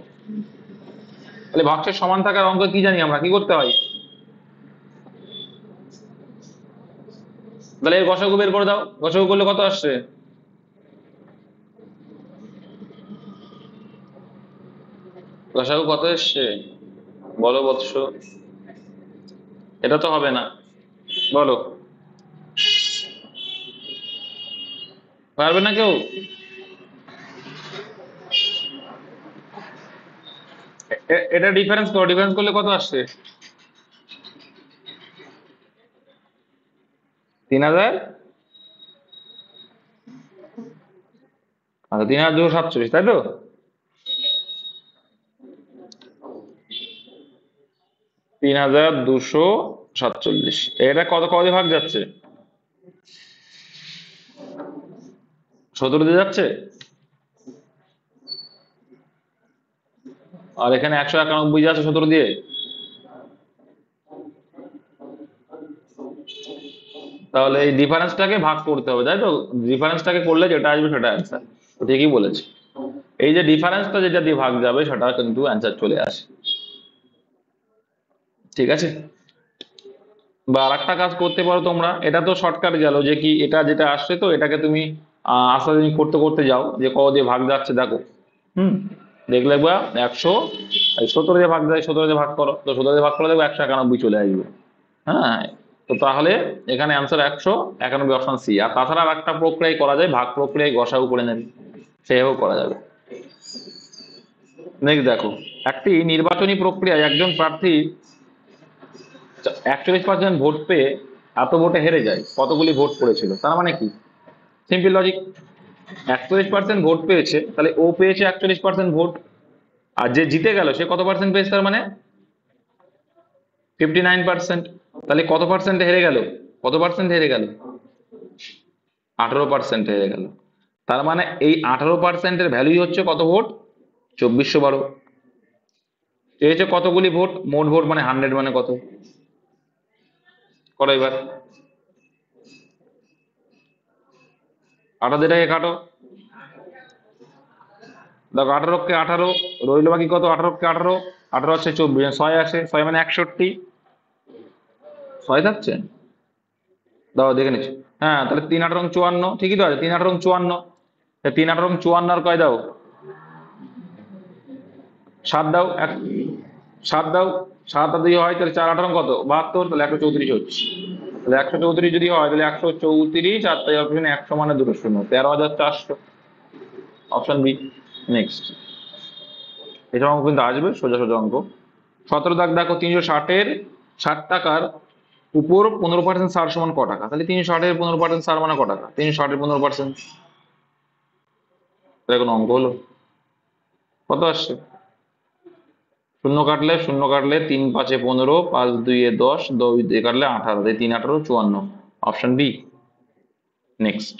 তাহলে ভাগশেষ সমান থাকার অঙ্ক কি জানি আমরা, কি করতে হয়, তাহলে এর গসাগু বের করে দাও, গসাগু করলে কত আসছে, গসাগু কত এসছে বলো বৎস, এটা তো হবে না, বলো পারবে না কেউ, এটা ডিফারেন্স করো, ডিফারেন্স করলে কত আসছে 3,000, আচ্ছা 3,247, তাই তো, 3,247, এটা কত কত দিয়ে ভাগ যাচ্ছে, 17 দিয়ে যাচ্ছে, আর এখানে 191 যাচ্ছে 17 দিয়ে, তাহলে এই ডিফারেন্সটাকে ভাগ করতে হবে, তাই তো, ডিফারেন্সটাকে করলে যেটা আসবে সেটা অ্যান্সার, ঠিকই বলেছে, এই যে ডিফারেন্সটা যেটা দিয়ে ভাগ যাবে সেটা কিন্তু অ্যান্সার চলে আসে, ঠিক আছে। বা আরেকটা কাজ করতে পারো তোমরা, এটা তো শর্টকাট গেল, যে কি এটা যেটা আসছে তো এটাকে তুমি আস্তে আস্তে করতে করতে যাও, যে ক দিয়ে ভাগ যাচ্ছে দেখো, দেখলে বা 117 দিয়ে ভাগ যায়, 17 দিয়ে ভাগ করো, তো 17 দিয়ে ভাগ করলে দেখবো 191 চলে আসবে। হ্যাঁ, তো তাহলে এখানে অ্যান্সার 191, অপশন সি। আর তাছাড়া আর একটা প্রক্রিয়ায় করা যায়, ভাগ প্রক্রিয়ায় গসাগু করে নেবে, সেভাবেও করা যাবে। নেক্সট দেখো, একটি নির্বাচনী প্রক্রিয়ায় একজন প্রার্থী 41% ভোট পেয়ে এত ভোটে হেরে যায়, কতগুলি ভোট পড়েছিল, তার মানে কি, সিম্পল লজিক, 41% ভোট পেয়েছে, তাহলে ও পেয়েছে 41% ভোট, আর যে জিতে গেল সে কত পার্সেন্ট পেয়েছে, তার মানে 59%, তাহলে কত পার্সেন্ট হেরে গেল, কত পার্সেন্ট হেরে গেল, 18% হেরে গেল, তার মানে এই 18%-এর ভ্যালুই হচ্ছে কত ভোট, 2412। পেয়েছে কতগুলি ভোট, মোট ভোট মানে 100, মানে কত, করো এবার 18 এটাকে কাটো, দেখো 18-কে 18 রইল বাকি কত, 18-কে 18, 18 হচ্ছে 24, 6 আসে, 6 মানে 61, 6 থাকছে, দাও দেখে নিচ্ছি, হ্যাঁ তাহলে 3 × 8 = 54, ঠিকই তো আছে, 3 × 8 = 54, 3 × 8 = 54 আর কয় দাও, 7 দাও, 7 দাও, 7 আর 2 হয়, তাহলে 4 × 8 = কত 72, তাহলে 134 হচ্ছে। তাহলে 134 যদি হয় তাহলে 134, আর তাই অপশন 100 মানে দুটো শূন্য, 13,400, অপশন বি। নেক্সট, এটা অঙ্ক কিন্তু আসবে, সোজা সোজা অঙ্ক। 17 দাগ দেখো, 360-এর 60 টাকার উপর 15% ছাড় সমান ক টাকা? তাহলে 360-এর 15% ছাড় মানে ক টাকা? 360-এর 15%, এখন অঙ্ক হলো। কত আসছে? শূন্য কাটলে 3 5 এ 15, 5 2 এ 10, 2 দিয়ে কাটলে 18, 3 18 54, অপশন বি। নেক্সট,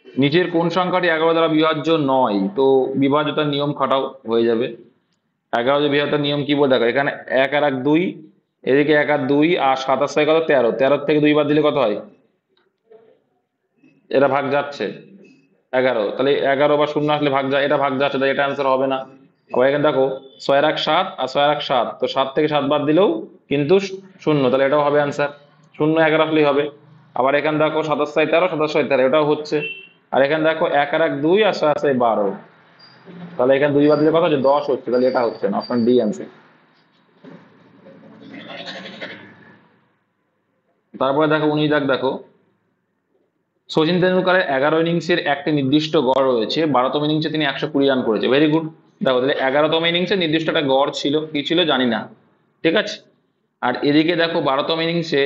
নিচের কোন সংখ্যাটি 11 দ্বারা বিভাজ্য নয়? তো বিভাজ্যতার নিয়ম খাটাও, হয়ে যাবে। 11 যে বিভাজ্যতার নিয়ম কি বলে দেখো, এখানে 1 আর 1 2, এদিকে 1 আর 2, আর 7 আর 6 কত? 13, 13 থেকে 2 বাদ দিলে কত হয়? এটা ভাগ যাচ্ছে 11, তাহলে 11 বা শূন্য আসলে ভাগ যায়, এটা ভাগ যাচ্ছে, তাই এটা অ্যান্সার হবে না। আবার এখানে দেখো 6 আর 1 7, আর 6 আর 1 7, তো 7 থেকে 7 বাদ দিলেও কিন্তু শূন্য, তাহলে এটাও হবে অ্যান্সার, শূন্য 11 আসলেই হবে। আবার এখানে দেখো 27 13, 27 13, এটাও হচ্ছে। আর এখানে দেখো 1 আর 1 2, আর 6 6 12, তাহলে এখানে 2 বাদ দিলে কত হচ্ছে? 10 হচ্ছে, তাহলে এটা হচ্ছে না, অপশন ডি অ্যান্সার। তারপরে দেখো 19 দাগ দেখো, সচিন তেন্ডুলকারের 11 ইনিংসের একটি নির্দিষ্ট গড় রয়েছে, 12তম ইনিংসে তিনি 120 রান করেছে। Very good. দেখো তাহলে 11তম ইনিংসে নির্দিষ্ট একটা গড় ছিল, কি ছিল জানি না, ঠিক আছে। আর এদিকে দেখো 12তম ইনিংসে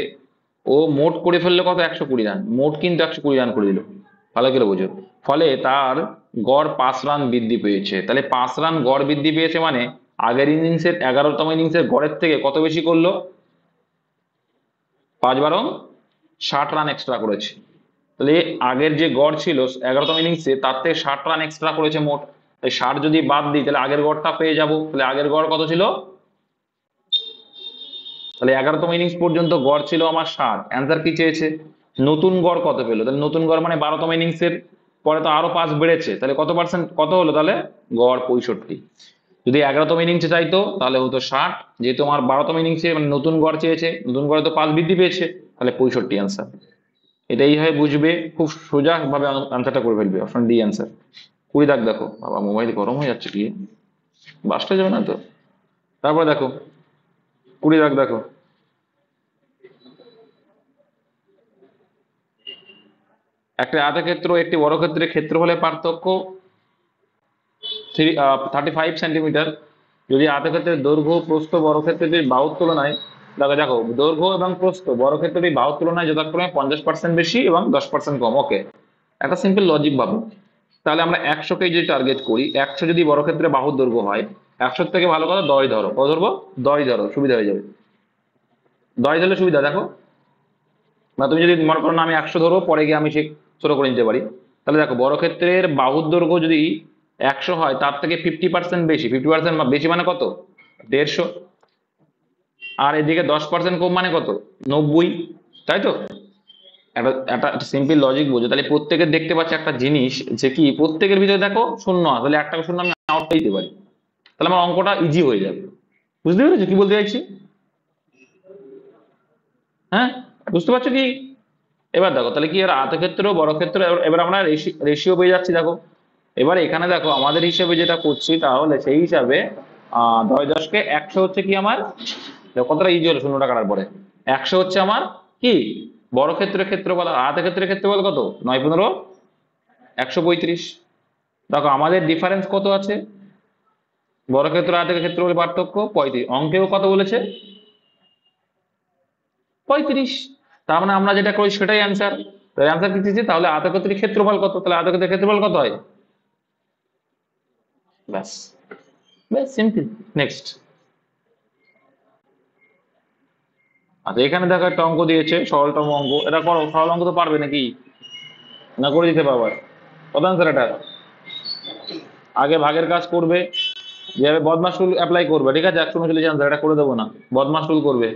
ও মোট করে ফেললো কত? 120 রান, মোট কিন্তু 120 রান করে দিল, ভালো করে বোঝো। ফলে তার গড় 5 রান বৃদ্ধি পেয়েছে। তাহলে 5 রান গড় বৃদ্ধি পেয়েছে মানে আগের ইনিংসের 11তম ইনিংসের গড়ের থেকে কত বেশি করলো? 5 বারং 60 রান এক্সট্রা করেছে। তাহলে আগের যে গড় ছিল 11তম ইনিংসে, তার থেকে 60 রান এক্সট্রা করেছে মোট। তাই 60 যদি বাদ দিই তাহলে আগের গড়টা পেয়ে যাব। তাহলে আগের গড় কত ছিল? তাহলে 11তম ইনিংস পর্যন্ত গড় ছিল আমার 60, অ্যান্সার কি চেয়েছে? নতুন গড় কত পেলো? তাহলে নতুন গড় মানে 12তম ইনিংসের পরে তো আরো 5 বেড়েছে, তাহলে কত পার্সেন্ট কত হলো? তাহলে গড় 65। যদি 11তম ইনিংসে চাইতো তাহলে হতো 60, যেহেতু আমার 12তম ইনিংসে মানে নতুন গড় চেয়েছে, নতুন গড়ে তো 5 বৃদ্ধি পেয়েছে, তাহলে 65 অ্যান্সার। এটা এইভাবে বুঝবে, খুব সোজা ভাবে আনসারটা করে ফেলবে, অপশন ডি অ্যান্সার। 20 দাগ দেখো, বাবা মোবাইল গরম হয়ে যাচ্ছে কি, বাসটা যাবে না তো। তারপর দেখো 20 দাগ দেখো, একটা আয়তক্ষেত্র একটি বর্গক্ষেত্রের ক্ষেত্রফলের পার্থক্য 35 সেন্টিমিটার। যদি আয়তক্ষেত্রের দৈর্ঘ্য প্রস্থ বর্গক্ষেত্রটির বাহুর তুলনায়, দেখো দেখো দৈর্ঘ্য এবং প্রস্থ বর্গক্ষেত্রটির বাহুর তুলনায় যথাক্রমে 50% বেশি এবং 10% কম। ওকে, একটা সিম্পল লজিক ভাবো। তাহলে আমরা 100কে যদি টার্গেট করি, 100 যদি বর্গক্ষেত্রে বাহুর দৈর্ঘ্য হয়, 100 থেকে ভালো কথা 10 ধরো, কত ধরবো? 10 ধরো, সুবিধা হয়ে যাবে। 10 ধরলে সুবিধা দেখো, বা তুমি যদি মনে করো না আমি 100 ধরবো, পরে গিয়ে আমি সে ছোট করে নিতে পারি। তাহলে দেখো বর্গক্ষেত্রের বাহুর দৈর্ঘ্য যদি 100 হয়, তার থেকে 50% বেশি, 50% বেশি মানে কত? 150। আর এদিকে 10% কম মানে কত? 90, তাই তো। একটা একটা সিম্পল লজিক বোঝো। তাহলে প্রত্যেকের দেখতে পাচ্ছি একটা জিনিস, যে কি প্রত্যেকের ভিতরে দেখো শূন্য আছে, তাহলে একটা শূন্য আমি আউট দিতে পারি, তাহলে আমার অঙ্কটা ইজি হয়ে যাবে। বুঝতে পেরেছো কি বলতে চাইছি? হ্যাঁ, বুঝতে পারছো কি? এবার দেখো তাহলে কি, এর আয়তক্ষেত্র বর্গক্ষেত্র, এবার আমরা রেশিও পেয়ে যাচ্ছি। দেখো এবার এখানে দেখো আমাদের হিসেবে যেটা করছি, তাহলে সেই হিসাবে 10 100 হচ্ছে কি আমার, দেখো কতটা ইজি হলো শূন্যটা কাটার পরে। 100 হচ্ছে আমার কি বর্গক্ষেত্রের ক্ষেত্রফল, আর আয়তক্ষেত্রের ক্ষেত্রফল কত? 9 15 135। দেখো আমাদের ডিফারেন্স কত আছে? বর্গক্ষেত্র আয়তক্ষেত্রের ক্ষেত্রফলের পার্থক্য 35, অঙ্কেও কত বলেছে? 35। তার মানে আমরা যেটা করি সেটাই অ্যান্সার। তাহলে অ্যান্সার কি দিচ্ছি? তাহলে আয়তক্ষেত্রের ক্ষেত্রফল কত? তাহলে আয়তক্ষেত্রের ক্ষেত্রফল কত হয়? ব্যাস, বেশ সিম্পল। নেক্সট, আচ্ছা এখানে দেখো একটা অঙ্ক দিয়েছে, সরলতম অঙ্ক, এটা করো। সরল অঙ্ক তো পারবে নাকি, না করে দিতে পারবে? কত অ্যান্সার এটা? আগে ভাগের কাজ করবে, যেভাবে বদমাস রুল অ্যাপ্লাই করবে, ঠিক আছে? 139 অ্যান্সার, এটা করে দেবো না, বদমাস রুল করবে।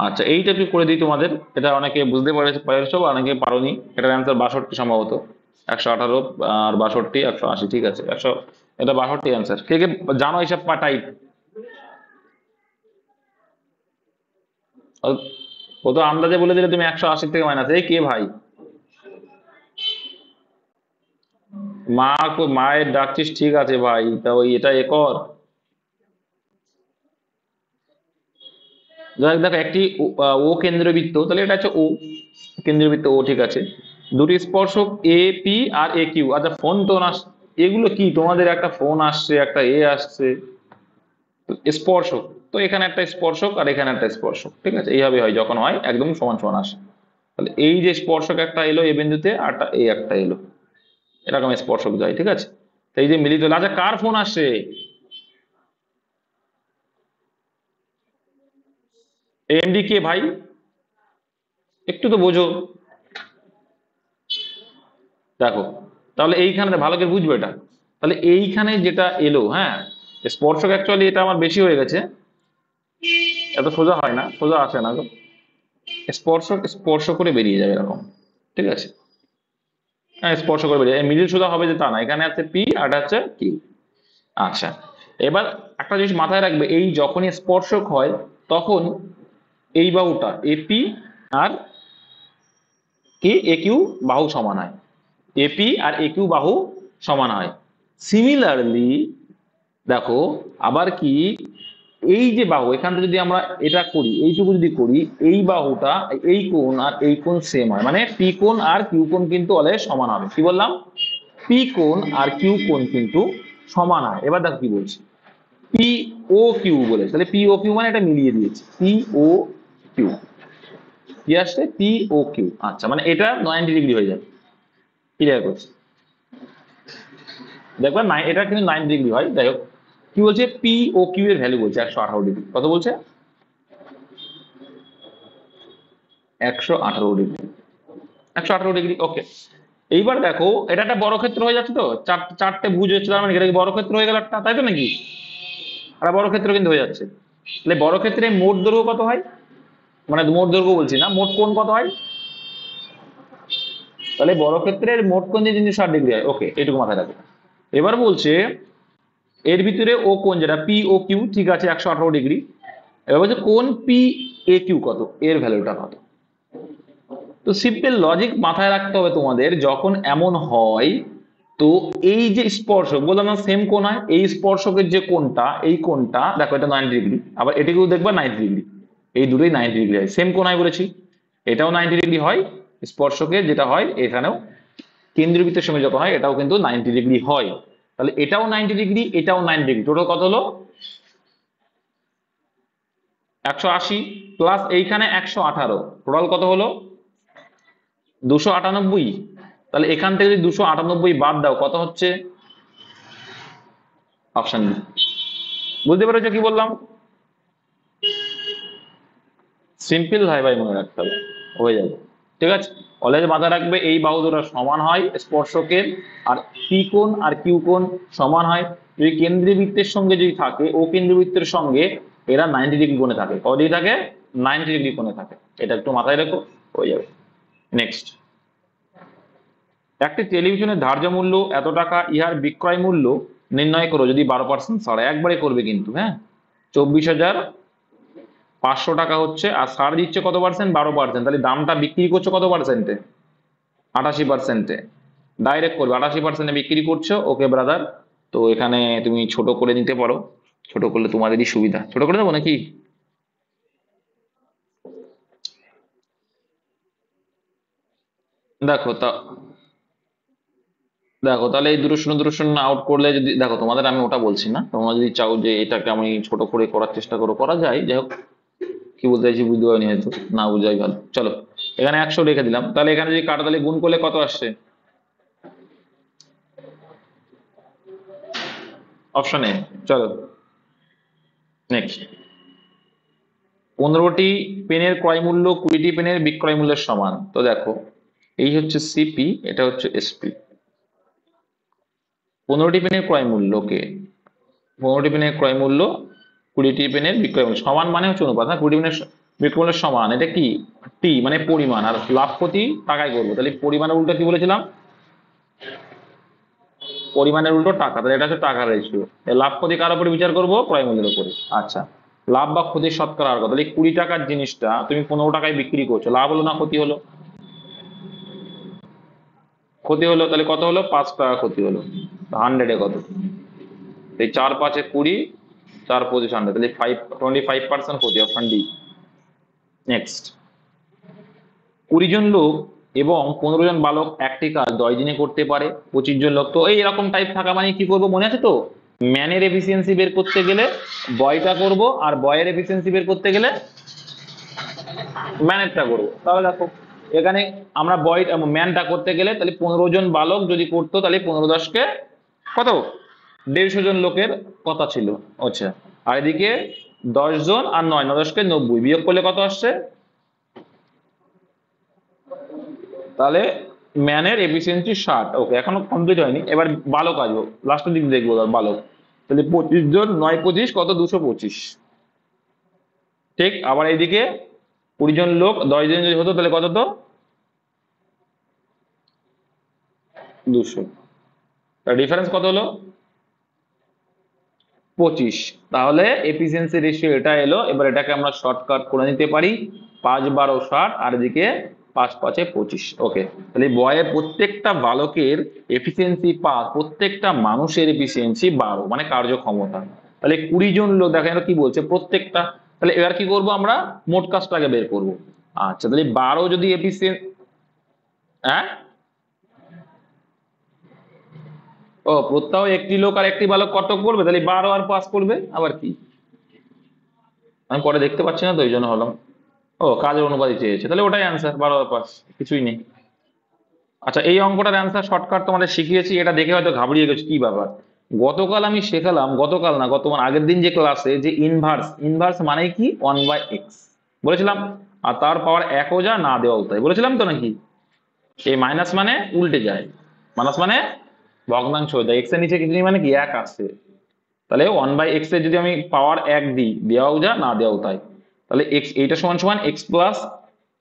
আচ্ছা এইটা একটু করে দিই তোমাদের, এটা অনেকে বুঝতে পেরেছো বা অনেকে পারোনি। এটার অ্যান্সার 62 সম্ভবত, 118 আর 62 180, ঠিক আছে 100, এটা 62 অ্যান্সার। কে কে জানো এইসব টাইপ? ও তো আন্দাজে বলে দিলে তুমি 180 থেকে মাইনাস, এই কে ভাই? মায়ের ডাকছিস, ঠিক আছে ভাই, তা ওই এটা এ কর। যাই হোক, দেখো একটি ও কেন্দ্রবৃত্ত, তাহলে এটা হচ্ছে ও কেন্দ্রবৃত্ত ও, ঠিক আছে। দুটি স্পর্শক এ পি আর এ কিউ। আচ্ছা ফোন তো না, এগুলো কি তোমাদের, একটা ফোন আসছে, একটা এ আসছে, স্পর্শক। তো এখানে একটা স্পর্শক আর এখানে একটা স্পর্শক, ঠিক আছে, এইভাবে হয় যখন হয় একদম সমান সমান আসে। তাহলে এই যে স্পর্শক একটা এলো এ বিন্দুতে, আর এই একটা এলো, এরকম স্পর্শক যায়, ঠিক আছে। তো এই যে মিলিত হলো। আচ্ছা কার ফোন আসছে? এমডি কে ভাই? একটু তো বোঝো। দেখো, তাহলে এইখানে ভালো করে বুঝবো এটা। তাহলে এইখানে যেটা এলো, হ্যাঁ, স্পর্শক অ্যাকচুয়ালি এটা আমার বেশি হয়ে গেছে, এত সোজা হয় না, সোজা আসে না গো। স্পর্শক স্পর্শ করে বেরিয়ে যাবে এরকম, ঠিক আছে। হ্যাঁ স্পর্শ করে বেরিয়ে যাবে, মিডিল সোজা হবে যে তা না, এখানে আছে পি আর এটা হচ্ছে কিউ। আচ্ছা, এবার একটা জিনিস মাথায় রাখবে, এই যখনই স্পর্শক হয় তখন এই বাহুটা এপি আর কি এ কিউ বাহু সমান হয়, এপি আর এ কিউ বাহু সমান হয়। সিমিলারলি দেখো, আবার কি, এই যে বাহু এখান থেকে যদি আমরা এটা করি, এইটুকু যদি করি, এই বাহুটা এই কোণ আর এই কোণ সেম হয়, মানে পি কোণ আর কিউ কোণ কিন্তু অলওয়েজ সমান হবে। কি বললাম? পি কোণ আর কিউ কোণ কিন্তু সমান হয়। এবার দেখো কি বলছি, পি ও কিউ বলে, তাহলে পি ও কিউ মানে এটা মিলিয়ে দিয়েছি, পি ও কিউ, কি আসছে পি ও কিউ। আচ্ছা মানে এটা 90 ডিগ্রি হয়ে যাবে, ক্লিয়ার করছি। দেখবা এটা কিন্তু 90 ডিগ্রি হয়। যাই হোক, কি বলছে, পি ও কিউ এর ভ্যালু বলছে 118 ডিগ্রি। কত বলছে? 118 ডিগ্রি, 118 ডিগ্রি, ওকে। এইবার দেখো এটা একটা বর্গক্ষেত্র হয়ে যাচ্ছে, তো চারটে ভুজ হচ্ছে, তার মানে এটা কি বর্গক্ষেত্র হয়ে গেল একটা, তাই তো নাকি? আর বর্গক্ষেত্র কিন্তু হয়ে যাচ্ছে। তাহলে বর্গক্ষেত্রে মোট দৈর্ঘ্য কত হয়, মানে মোট দৈর্ঘ্য বলছি না, মোট কোণ কত হয়? তাহলে বর্গক্ষেত্রের মোট কোণ যে 360 ডিগ্রি হয়, ওকে, এটুকু মাথায় রাখবে। এবার বলছে এর ভিতরে ও কোণ যেটা পি ও কিউ, ঠিক আছে, 118 ডিগ্রি। এবার বলছে কোণ পি এ কিউ কত, এর ভ্যালুটা কত। তো সিম্পল লজিক মাথায় রাখতে হবে তোমাদের, যখন এমন হয় তো এই যে স্পর্শক বললাম না সেম কোণ হয়, এই স্পর্শকের যে কোণটা, এই কোণটা দেখো এটা 90 ডিগ্রি, আবার এটিকেও দেখবা 90 ডিগ্রি, এই দুটোই 90 ডিগ্রি হয়, সেম কোণ হয় বলেছি। এটাও 90 ডিগ্রি হয় স্পর্শকের, যেটা হয় এখানেও কেন্দ্রবৃত্তের সঙ্গে যখন হয় এটাও কিন্তু 90 ডিগ্রি হয়। তাহলে এটাও 90 ডিগ্রি, এটাও 90 ডিগ্রি, টোটাল কত হলো? 180 প্লাস এইখানে 118, টোটাল কত হলো? 298। তাহলে এখান থেকে যদি 298 বাদ দাও কত হচ্ছে? Option B. বুঝতে পেরেছো কি বললাম? সিম্পল ভাই ভাই, মনে রাখতে হবে, হয়ে যাবে, ঠিক আছে। অলওয়েজ মাথায় রাখবে এই বাহু দুটো সমান হয় স্পর্শকের, আর পি কোণ আর কিউ কোণ সমান হয় যদি কেন্দ্রবৃত্তের সঙ্গে যদি থাকে, ও কেন্দ্রবৃত্তের সঙ্গে এরা 90 ডিগ্রি কোণে থাকে। কত ডিগ্রি থাকে? 90 ডিগ্রি কোণে থাকে, এটা একটু মাথায় রেখো, হয়ে যাবে। নেক্সট, একটি টেলিভিশনের ধার্য মূল্য এত টাকা, ইহার বিক্রয় মূল্য নির্ণয় করো যদি 12% ছাড়। একবারে করবে কিন্তু, হ্যাঁ। 24,500 টাকা হচ্ছে, আর ছাড় দিচ্ছে কত পার্সেন্ট? 12%। তাহলে দামটা বিক্রি করছো কত পার্সেন্টে? 88%। ডাইরেক্ট করবে, 88%-এ বিক্রি করছো, ওকে ব্রাদার। তো এখানে তুমি ছোট করে নিতে পারো, ছোট করলে তোমাদেরই সুবিধা, ছোট করে দেবো নাকি? দেখো তা, দেখো তাহলে এই দুটো শূন্য দুটো শূন্য আউট করলে, যদি দেখো তোমাদের আমি ওটা বলছি না, তোমরা যদি চাও যে এটাকে আমি ছোট করে করার চেষ্টা করো, করা যায়। যাই হোক, কি বলতে চাইছি বুঝতে পারিনি হয়তো, না বুঝাই ভালো। চলো, এখানে 100 রেখে দিলাম, তাহলে এখানে যদি কাটা, তাহলে গুণ করলে কত আসছে? Option A. চলো নেক্সট, 15টি পেনের ক্রয় মূল্য 20টি পেনের বিক্রয় মূল্যের সমান। তো দেখো, এই হচ্ছে সিপি, এটা হচ্ছে এসপি। 15টি পেনের ক্রয় মূল্য কে, 15টি পেনের ক্রয় মূল্য 20টি পেনের বিক্রয় মূল্য সমান, মানে হচ্ছে অনুপাত, হ্যাঁ, 20 পেনের বিক্রয় মূল্যের সমান। এটা কি? টি মানে পরিমাণ, আর লাভ প্রতি টাকায় করবো, তাহলে পরিমাণের উল্টো কি বলেছিলাম? পরিমাণের উল্টো টাকা, তাহলে এটা হচ্ছে টাকার রেশিও। লাভ ক্ষতি কার উপরে বিচার করবো? ক্রয় মূল্যের উপরে। আচ্ছা, লাভ বা ক্ষতির শতকরা আর কত? তাহলে 20 টাকার জিনিসটা তুমি 15 টাকায় বিক্রি করছো, লাভ হলো না ক্ষতি হলো? ক্ষতি হলো, তাহলে কত হলো? 5 টাকা ক্ষতি হলো। 100-এ কত? এই 4 5-এ 20, 4 25 100, তাহলে 25% ক্ষতি, অপশন ডি। নেক্সট, 20 জন লোক এবং 15 জন বালক একটি কাজ 10 দিনে করতে পারে, 25 জন লোক। তো এই এরকম টাইপ থাকা মানে কি করবো মনে আছে তো, ম্যানের এফিসিয়েন্সি বের করতে গেলে বয়টা করব, আর বয়ের এফিসিয়েন্সি বের করতে গেলে ম্যানেরটা করবো। তাহলে দেখো এখানে আমরা বয় ম্যানটা করতে গেলে তাহলে 15 জন বালক যদি করতো তাহলে 15×10 কত, 150 জন লোকের কথা ছিল। আচ্ছা, আর এদিকে 10 জন আর 9 9×10 90, বিয়োগ করলে কত আসছে, তাহলে ম্যানের এফিসিয়েন্সি 60। ওকে, এখনো কমপ্লিট হয়নি, এবার বালক আসবো, লাস্টের দিক দেখবো বালক। তাহলে 25 জন 9 25 কত, 225। ঠিক, আবার এইদিকে 20 জন লোক 10 জন যদি হতো তাহলে কত, তো 200। ডিফারেন্স কত হলো, 25। তাহলে এফিসিয়েন্সি রেশিও এটা এলো। এবার এটাকে আমরা শর্টকাট করে নিতে পারি, 5 12 60, আর এদিকে 5 5 25। ওকে, তাহলে বয়ের প্রত্যেকটা বালকের এফিসিয়েন্সি 5, প্রত্যেকটা মানুষের এফিসিয়েন্সি 12, মানে কার্যক্ষমতা। তাহলে 20 জন লোক, দেখেন কি বলছে প্রত্যেকটা। তাহলে এবার কি করব আমরা, মোট কাজটাকে বের করব। আচ্ছা, তাহলে 12 যদি এফিসিয়েন্সি, হ্যাঁ ও প্রত্যহ একটি লোক আর একটি বালক কত করবে, তাহলে 12 আর 5 করবে, আবার কি আমি পরে দেখতে পাচ্ছি না তো এই জন্য হলাম। ও কাজের অনুপাতি চেয়েছে, তাহলে ওটাই অ্যান্সার, 12 আর 5, কিছুই নেই। আচ্ছা, এই অঙ্কটার অ্যান্সার শর্টকাট তোমাদের শিখিয়েছি, এটা দেখে হয়তো ঘাবড়িয়ে গেছো কি ব্যাপার। গতকাল আমি শেখালাম, গতকাল না গত মানে আগের দিন যে ক্লাসে, যে ইনভার্স, ইনভার্স মানে কি 1/x বলেছিলাম, আর তার পাওয়ার একও যা না দেওয়াও তাই বলেছিলাম তো নাকি। এই মাইনাস মানে উল্টে যায়, মাইনাস মানে ভগ্নাংশ হয়ে যায়, এক্স এর নিচে কিছু নেই মানে কি এক আছে। তাহলে 1/x এর যদি আমি পাওয়ার 1 দিই, দেওয়াও যা না দেওয়াও তাই, তাহলে এক্স এইটা সমান সমান x প্লাস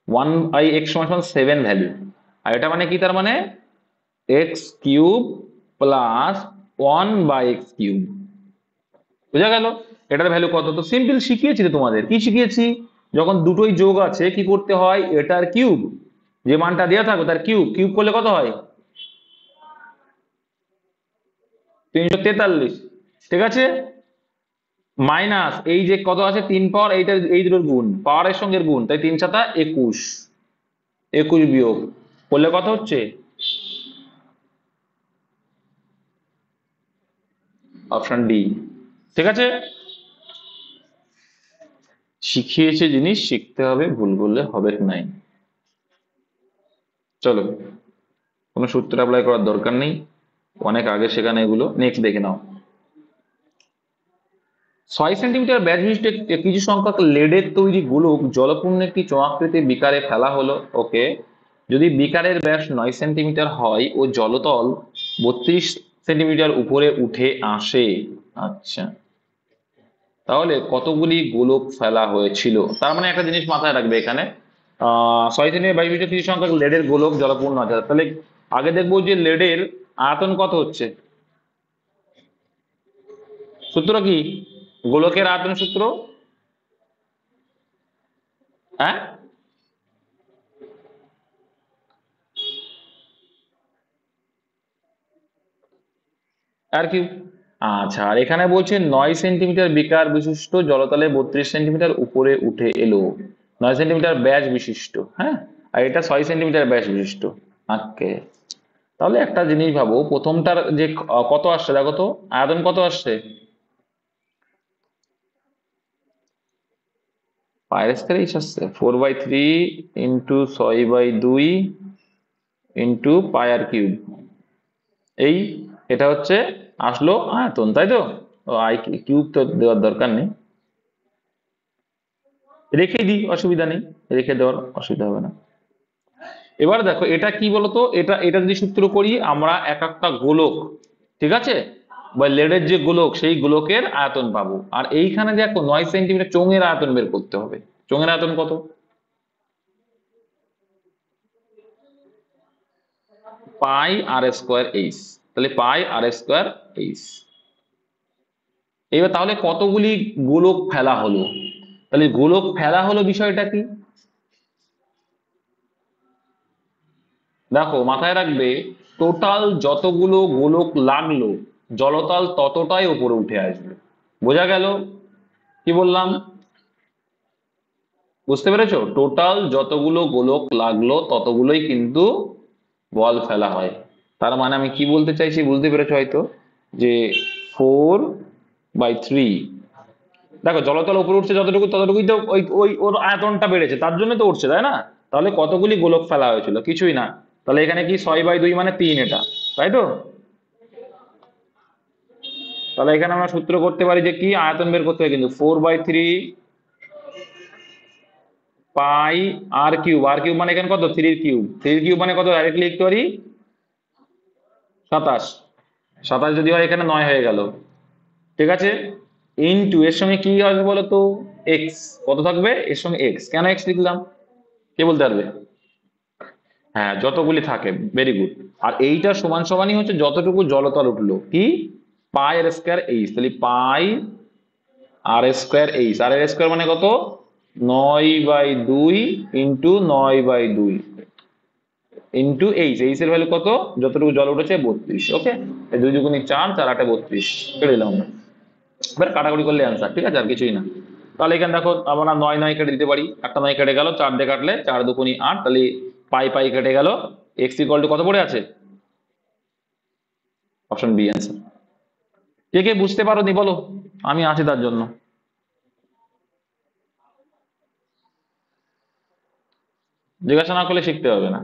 1/x সমান সমান 7 ভ্যালু। আর এটা মানে কি, তার মানে x cube plus 1/x cube. বুঝা গেল, এটার ভ্যালু কত, তো সিম্পল শিখিয়েছি তো তোমাদের, কি শিখিয়েছি, যখন দুটোই যোগ আছে কি করতে হয়, এটার কিউব, যে মানটা দেওয়া থাকবে তার কিউব, কিউব করলে কত হয় 343। ঠিক আছে, মাইনাস এই যে কত আছে 3 পাওয়ার, এইটা এই দুটোর গুণ, পাওয়ারের সঙ্গে গুণ, তাই 3 7 21, 21 বিয়োগ করলে কত হচ্ছে, অপশন ডি। ঠিক আছে, শিখিয়েছে জিনিস শিখতে হবে, ভুল করলে হবে নাই। চলো, কোনো সূত্র অ্যাপ্লাই করার দরকার নেই, অনেক আগে শেখানো এগুলো। নেক্সট দেখে নাও, 6 সেন্টিমিটার ব্যাস বিশিষ্ট কিছু সংখ্যক লেডের তৈরি গোলক জলপূর্ণ একটি চোঙাকৃতি বিকারে ফেলা হলো। ওকে, যদি বিকারের ব্যাস 9 সেন্টিমিটার হয় ও জলতল 32 সেন্টিমিটার উপরে উঠে আসে, আচ্ছা তাহলে কতগুলি গোলক ফেলা হয়েছিল। তার মানে একটা জিনিস মাথায় রাখবে এখানে, 6 সেন্টিমিটার ব্যাস বিশিষ্ট কিছু সংখ্যক লেডের গোলক জলপূর্ণ আছে, তাহলে আগে দেখবো যে লেডের আয়তন কত হচ্ছে, সূত্র কি, গোলকের আয়তন সূত্র, হ্যাঁ আর কি। আচ্ছা, আর এখানে বলছে 9 সেন্টিমিটার বিকার বিশিষ্ট জলতলে 32 সেন্টিমিটার উপরে উঠে এলো, 9 সেন্টিমিটার ব্যাস বিশিষ্ট, হ্যাঁ, আর এটা 6 সেন্টিমিটার ব্যাস বিশিষ্ট। ওকে, তাহলে একটা জিনিস ভাবো, প্রথমটার যে কত আসছে দেখো তো, আয়তন কত আসছে, পায়ের স্কয়ার এইচ আসছে 4/3 ইন্টু 6/2 ইন্টু পায়ার কিউব, এই এটা হচ্ছে আসলো আয়তন, তাই তো। ও আই কিউব তো দেওয়ার দরকার নেই, রেখে দিই, অসুবিধা নেই, রেখে দেওয়ার অসুবিধা হবে না। এবার দেখো এটা কি বলতো, এটা এটা যদি সূত্র করি আমরা এক একটা গোলক, ঠিক আছে, বা লেডের যে গোলক সেই গোলকের আয়তন পাবো। আর এইখানে দেখো 9 সেন্টিমিটার চোঙের আয়তন বের করতে হবে, চোঙের আয়তন কত, পাই আর স্কোয়ার এইচ, তাহলে পাই আর স্কোয়ার এইচ। এবার তাহলে কতগুলি গোলক ফেলা হলো, তাহলে গোলক ফেলা হলো বিষয়টা কি, দেখো মাথায় রাখবে, টোটাল যতগুলো গোলক লাগলো জলতল ততটাই উপরে উঠে আসবে। বোঝা গেল কি বললাম, বুঝতে পেরেছো? টোটাল যতগুলো গোলক লাগলো ততগুলোই কিন্তু বল ফেলা হয়। তার মানে আমি কি বলতে চাইছি বুঝতে পেরেছো হয়তো, যে 4/3, দেখো জলতল উপরে উঠছে যতটুকু ততটুকুই তো ওই ওই ওর আয়তনটা বেড়েছে, তার জন্য তো উঠছে, তাই না? তাহলে কতগুলি গোলক ফেলা হয়েছিল? কিছুই না। তাহলে এখানে কি 6/2 মানে 3, এটা তাই তো? তাহলে এখানে আমরা সূত্র করতে পারি যে কি আয়তন বের করতে হয়, কিন্তু 4/3 পাই আর কিউব মানে এখানে কত, 3 কিউব, 3 কিউব মানে কত, ডাইরেক্টলি লিখতে পারি 27। 27 যদি হয় এখানে 9 হয়ে গেল, ঠিক আছে। ইনটু এর সঙ্গে কি আসবে বলো তো, এক্স। কত থাকবে এর সঙ্গে? এক্স। কেন এক্স লিখলাম কে বলতে পারবে? হ্যাঁ, যতগুলি থাকে, ভেরি গুড। আর এইটা সমান সমানই হচ্ছে যতটুকু জলতল উঠলো, কি পাই আর স্কোয়ার এইচ। তাহলে পাই আর স্কোয়ার এইচ, আর এর স্কোয়ার মানে কত, 9/2 ইন্টু 9/2 ইন্টু এইচ। এইচ এর ভ্যালু কত, যতটুকু জল উঠেছে 32। ওকে, এই 2 × 4, 4×8 = 32 কেটে দিলাম আমরা। এবার কাটাকুটি করলে অ্যান্সার, ঠিক আছে, আর কিছুই না। তাহলে এখানে দেখো আমরা 9 9 কেটে দিতে পারি, একটা 9 কেটে গেল, 4 দিয়ে কাটলে 4×2 = 8, তাহলে পাই পাই কেটে গেল, এক্স ইকুয়াল টু কত পড়ে আছে, অপশন বি অ্যান্সার। কে কে বুঝতে পারো নি বলো, আমি আছি তার জন্য। জিজ্ঞাসা না করলে শিখতে হবে না।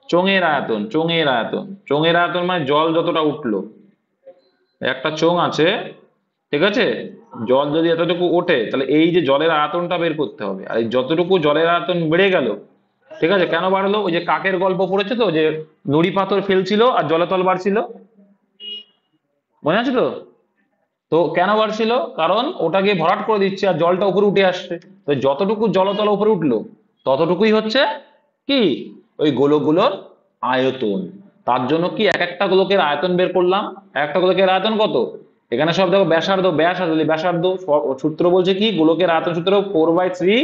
চোঙের আয়তন, চোঙের আয়তন, চোঙের আয়তন মানে জল যতটা উঠলো। একটা চোঙ আছে, ঠিক আছে, জল যদি এতটুকু ওঠে তাহলে এই যে জলের আয়তনটা বের করতে হবে, আর এই যতটুকু জলের আয়তন বেড়ে গেল, ঠিক আছে, কেন বাড়লো? ওই যে কাকের গল্প পড়েছে তো, যে নুড়ি পাথর ফেলছিল আর জলতল বাড়ছিল, মনে আছে তো? তো কেন বাড়ছিল? কারণ ওটাকে ভরাট করে দিচ্ছে আর জলটা উপরে উঠে আসছে। তো যতটুকু জলতল উপরে উঠলো ততটুকুই হচ্ছে কি, ওই গোলকগুলোর আয়তন। তার জন্য কি এক একটা গোলকের আয়তন বের করলাম। একটা গোলকের আয়তন কত, এখানে সব দেখো ব্যাসার্ধ, ব্যাসার্ধ ব্যাসার্ধ, সূত্র বলছে কি গোলকের আয়তন সূত্র 4/3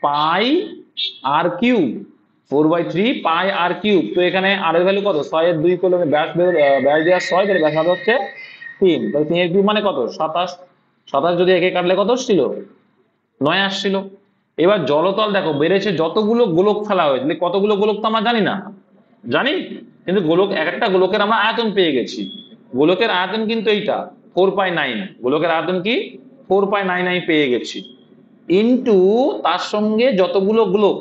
পাই আর কিউব। 4/3 পাই আর কিউব। তো এখানে আর এর ভ্যালু কত, 6/2 করলে ব্যাস ব্যাস দেওয়া 6, তাহলে ব্যাসার্ধ হচ্ছে 3, তাহলে 3 এর কিউব মানে কত, 27। 27 যদি একে কাটলে কত আসছিল, 9 আসছিল। এবার জলতল দেখো বেড়েছে, যতগুলো গোলক ফেলা হয়েছে, তাহলে কতগুলো গোলক তো আমরা জানি না, জানি, কিন্তু গোলক এক একটা গোলকের আমরা আয়তন পেয়ে গেছি। গোলকের আয়তন কিন্তু এইটা 4/9, গোলকের আয়তন কি 4/9 পেয়ে গেছি, ইন্টু তার সঙ্গে যতগুলো গোলক,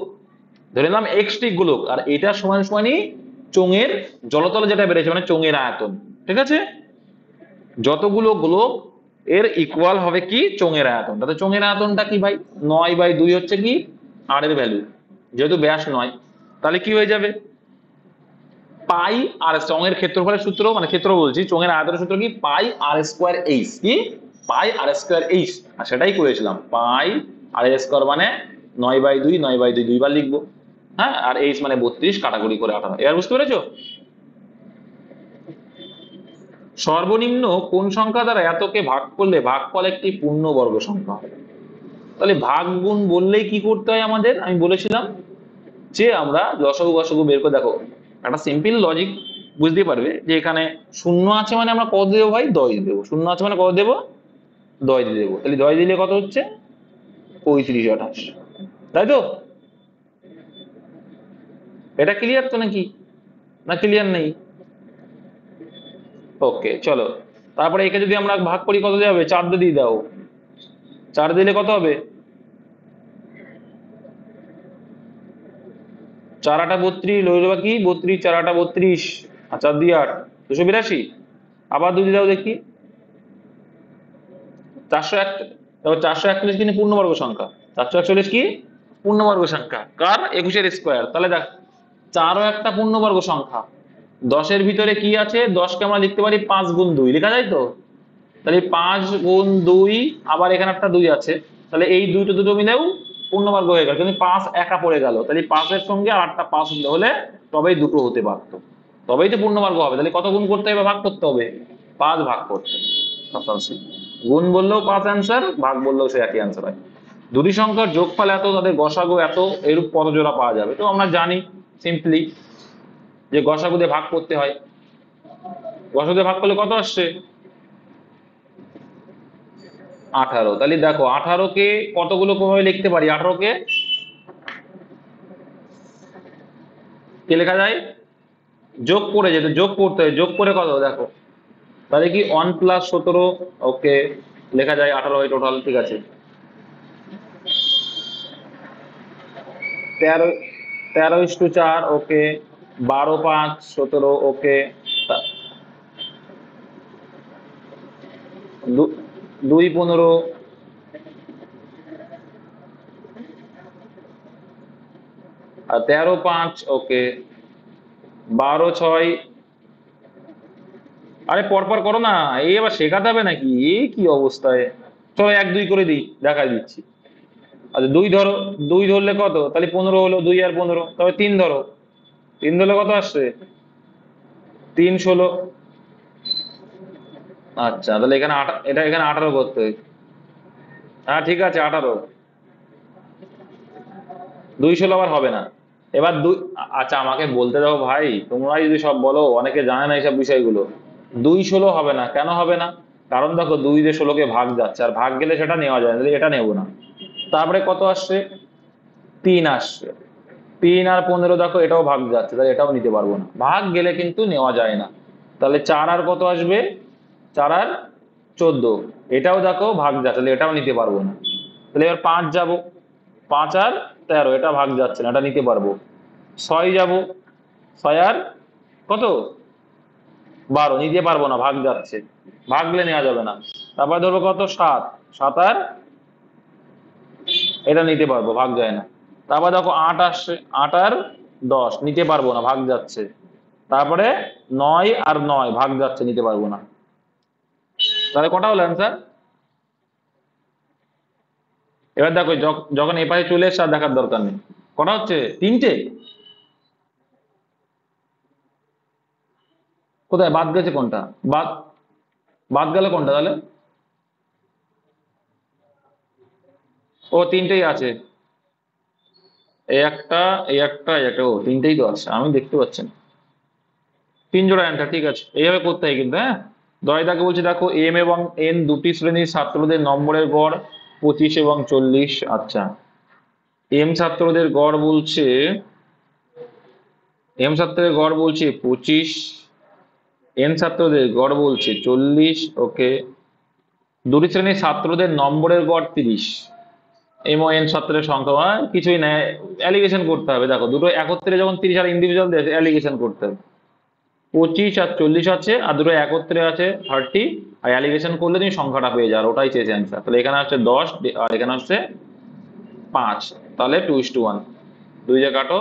ধরে নিলাম এক্সটি গোলক, আর এটা সমান সমানই চোঙের জলতলে যেটা বেড়েছে মানে চোঙের আয়তন, ঠিক আছে। যতগুলো গোলক এর ইকুয়াল হবে কি চোঙের আয়তন। তাহলে চোঙের আয়তনটা কি ভাই, 9/2 হচ্ছে কি আর এর ভ্যালু, যেহেতু ব্যাস 9, তাহলে কি হয়ে যাবে, পাই আর চোঙের ক্ষেত্রফলের সূত্র, মানে ক্ষেত্র বলছি, চোঙের আয়তনের সূত্র কি পাই আর স্কোয়ার এইচ, কি পাই আর স্কোয়ার এইচ, আর সেটাই করেছিলাম। পাই আর স্কোয়ার মানে 9/2, 9/2 দুইবার লিখবো, হ্যাঁ, আর এইচ মানে 32, কাটাকুটি করে 18। এবার বুঝতে পেরেছো? সর্বনিম্ন কোন সংখ্যা দ্বারা এতকে ভাগ করলে ভাগফল একটি পূর্ণবর্গ সংখ্যা হবে? তাহলে ভাগ গুণ বললেই কি করতে হয় আমাদের, আমি বলেছিলাম যে আমরা লসাগু গসাগু বের করে দেখো, একটা সিম্পল লজিক বুঝতে পারবে, যে এখানে শূন্য আছে মানে আমরা কত দেবো ভাই, 10 দেবো। শূন্য আছে মানে কত দেবো, 10 দেবো। তাহলে 10 দিলে কত হচ্ছে, 3528, তাই তো? এটা ক্লিয়ার তো নাকি, না ক্লিয়ার নেই? ওকে চলো, তারপরে একে যদি আমরা ভাগ করি কত দিয়ে হবে, 4 দিয়ে দাও, 4 দিলে কত হবে, 4×8 = 32, রইল বাকি 32, 4×8 = 32, আর 4 দিয়ে 8, 282। আবার 2 দিয়ে দাও দেখি, 401। দেখো 441 কিন্তু পূর্ণবর্গ সংখ্যা, 441 কি পূর্ণবর্গ সংখ্যা, কার 21 এর স্কোয়ার। তাহলে দেখ 4ও একটা পূর্ণবর্গ সংখ্যা, 10 এর ভিতরে কি আছে, 10কে আমরা লিখতে পারি 5×2 লেখা যায় তো। তাহলে 5×2, আবার এখানে একটা 2 আছে, তাহলে এই দুটো দুটো মিলেও পূর্ণবর্গ হয়ে গেল, কিন্তু 5 একা পড়ে গেল, তাহলে 5-এর সঙ্গে আর একটা 5 হলে তবেই দুটো হতে পারতো, তবেই তো পূর্ণবর্গ হবে। তাহলে কত গুণ করতে হবে, ভাগ করতে হবে, 5 ভাগ করতে হবে। Option C. গুণ বললেও 5 অ্যান্সার, ভাগ বললেও সে একই অ্যান্সার হয়। দুটি সংখ্যার যোগফল এত, তাদের গসাগু এত, এরূপ কত জোড়া পাওয়া যাবে? তো আমরা জানি সিম্পলি যে গসাগু দিয়ে ভাগ করতে হয়। গসাগু দিয়ে ভাগ করলে কত আসছে, 18। তাহলে দেখো 18কে কতগুলো ভাবে লিখতে পারি? 18কে কি লেখা যায়? যোগ করে যেতে, যোগ করতে হয়, যোগ করে কত দেখো, তাহলে কি 1+17। ওকে, লেখা যায় 18 টোটাল, ঠিক আছে। 13:4, ওকে। 12, 5, 17, ওকে। 2, 15, আর 13, 5, ওকে। 12, 6, আরে পরপর করো না, এই আবার শেখাতে হবে নাকি? এই কি অবস্থায়! চলো 1, 2 করে দিই, দেখাই দিচ্ছি। আচ্ছা 2 ধরো, 2 ধরলে কত? তাহলে 15 হলো, 2 আর 15, তবে 3 ধরো। 3 ধরলে কত আসছে? 3, 16। আচ্ছা তাহলে এখানে এটা এখানে 18 করতে হয়। হ্যাঁ ঠিক আছে, 18। 2, 16 আবার হবে না। এবার আচ্ছা আমাকে বলতে দাও ভাই, তোমরাই যদি সব বলো, অনেকে জানে না এইসব বিষয়গুলো। 2, 16 হবে না, কেন হবে না? কারণ দেখো 2 দিয়ে 16কে ভাগ যাচ্ছে, আর ভাগ গেলে সেটা নেওয়া যায় না, তাহলে এটা নেবো না। তারপরে কত আসছে? 3 আসছে। 3 আর 15, দেখো এটাও ভাগ যাচ্ছে, তাহলে এটাও নিতে পারবো না, ভাগ গেলে কিন্তু নেওয়া যায় না। তাহলে 4 আর কত আসবে? 4 আর 14, এটাও দেখো ভাগ যাচ্ছে, তাহলে এটাও নিতে পারবো না। তাহলে এবার 5 যাবো, 5 আর 13, এটা ভাগ যাচ্ছে না, এটা নিতে পারবো। 6 যাবো, 6 আর কত 12, নিতে পারবো না, ভাগ যাচ্ছে, ভাগলে নেওয়া যাবে না। তারপর ধরবো কত? 7, 7 আর এটা নিতে পারবো, ভাগ যায় না। তারপর দেখো 8 আসছে, 8 আর 10, নিতে পারবো না, ভাগ যাচ্ছে। তারপরে 9 আর 9, ভাগ যাচ্ছে, নিতে পারবো না। তাহলে কটা হলো অ্যান্সার? এবার দেখো যখন এপাশে চলে এসছে আর দেখার দরকার নেই। কটা হচ্ছে? 3টে। কোথায় বাদ গেছে? কোনটা বাদ? বাদ গেল কোনটা তাহলে? ও 3টেই আছে, এই একটা, এই একটা, এই একটা, ও 3টেই তো আছে, আমি দেখতে পাচ্ছি না। 3 জোড়া অ্যান্সার, ঠিক আছে, এইভাবে করতে হয় কিন্তু। হ্যাঁ, দয়দাকে বলছে দেখো এম এবং এন দুটি শ্রেণীর ছাত্রদের নম্বরের গড় 25 এবং 40। আচ্ছা, এম ছাত্রদের গড় বলছে, এম ছাত্রদের গড় বলছে 25, এন ছাত্রদের গড় বলছে 40, ওকে। দুটি শ্রেণীর ছাত্রদের নম্বরের গড় 30, এম ও এন ছাত্রের সংখ্যা, কিছুই নেই, অ্যালিগেশন করতে হবে। দেখো দুটো একত্রে যখন 30 আর ইন্ডিভিজুয়াল অ্যালিগেশন করতে হবে। 25 আর 40 আছে, আর দুটো একত্রে আছে 30, আর অ্যালিগেশন করলে তুমি সংখ্যাটা পেয়ে যাও, ওটাই চেয়েছে অ্যান্সার। তাহলে এখানে হচ্ছে 10, আর এখানে হচ্ছে 5, তাহলে 2:1, 2 দিয়ে কাটো,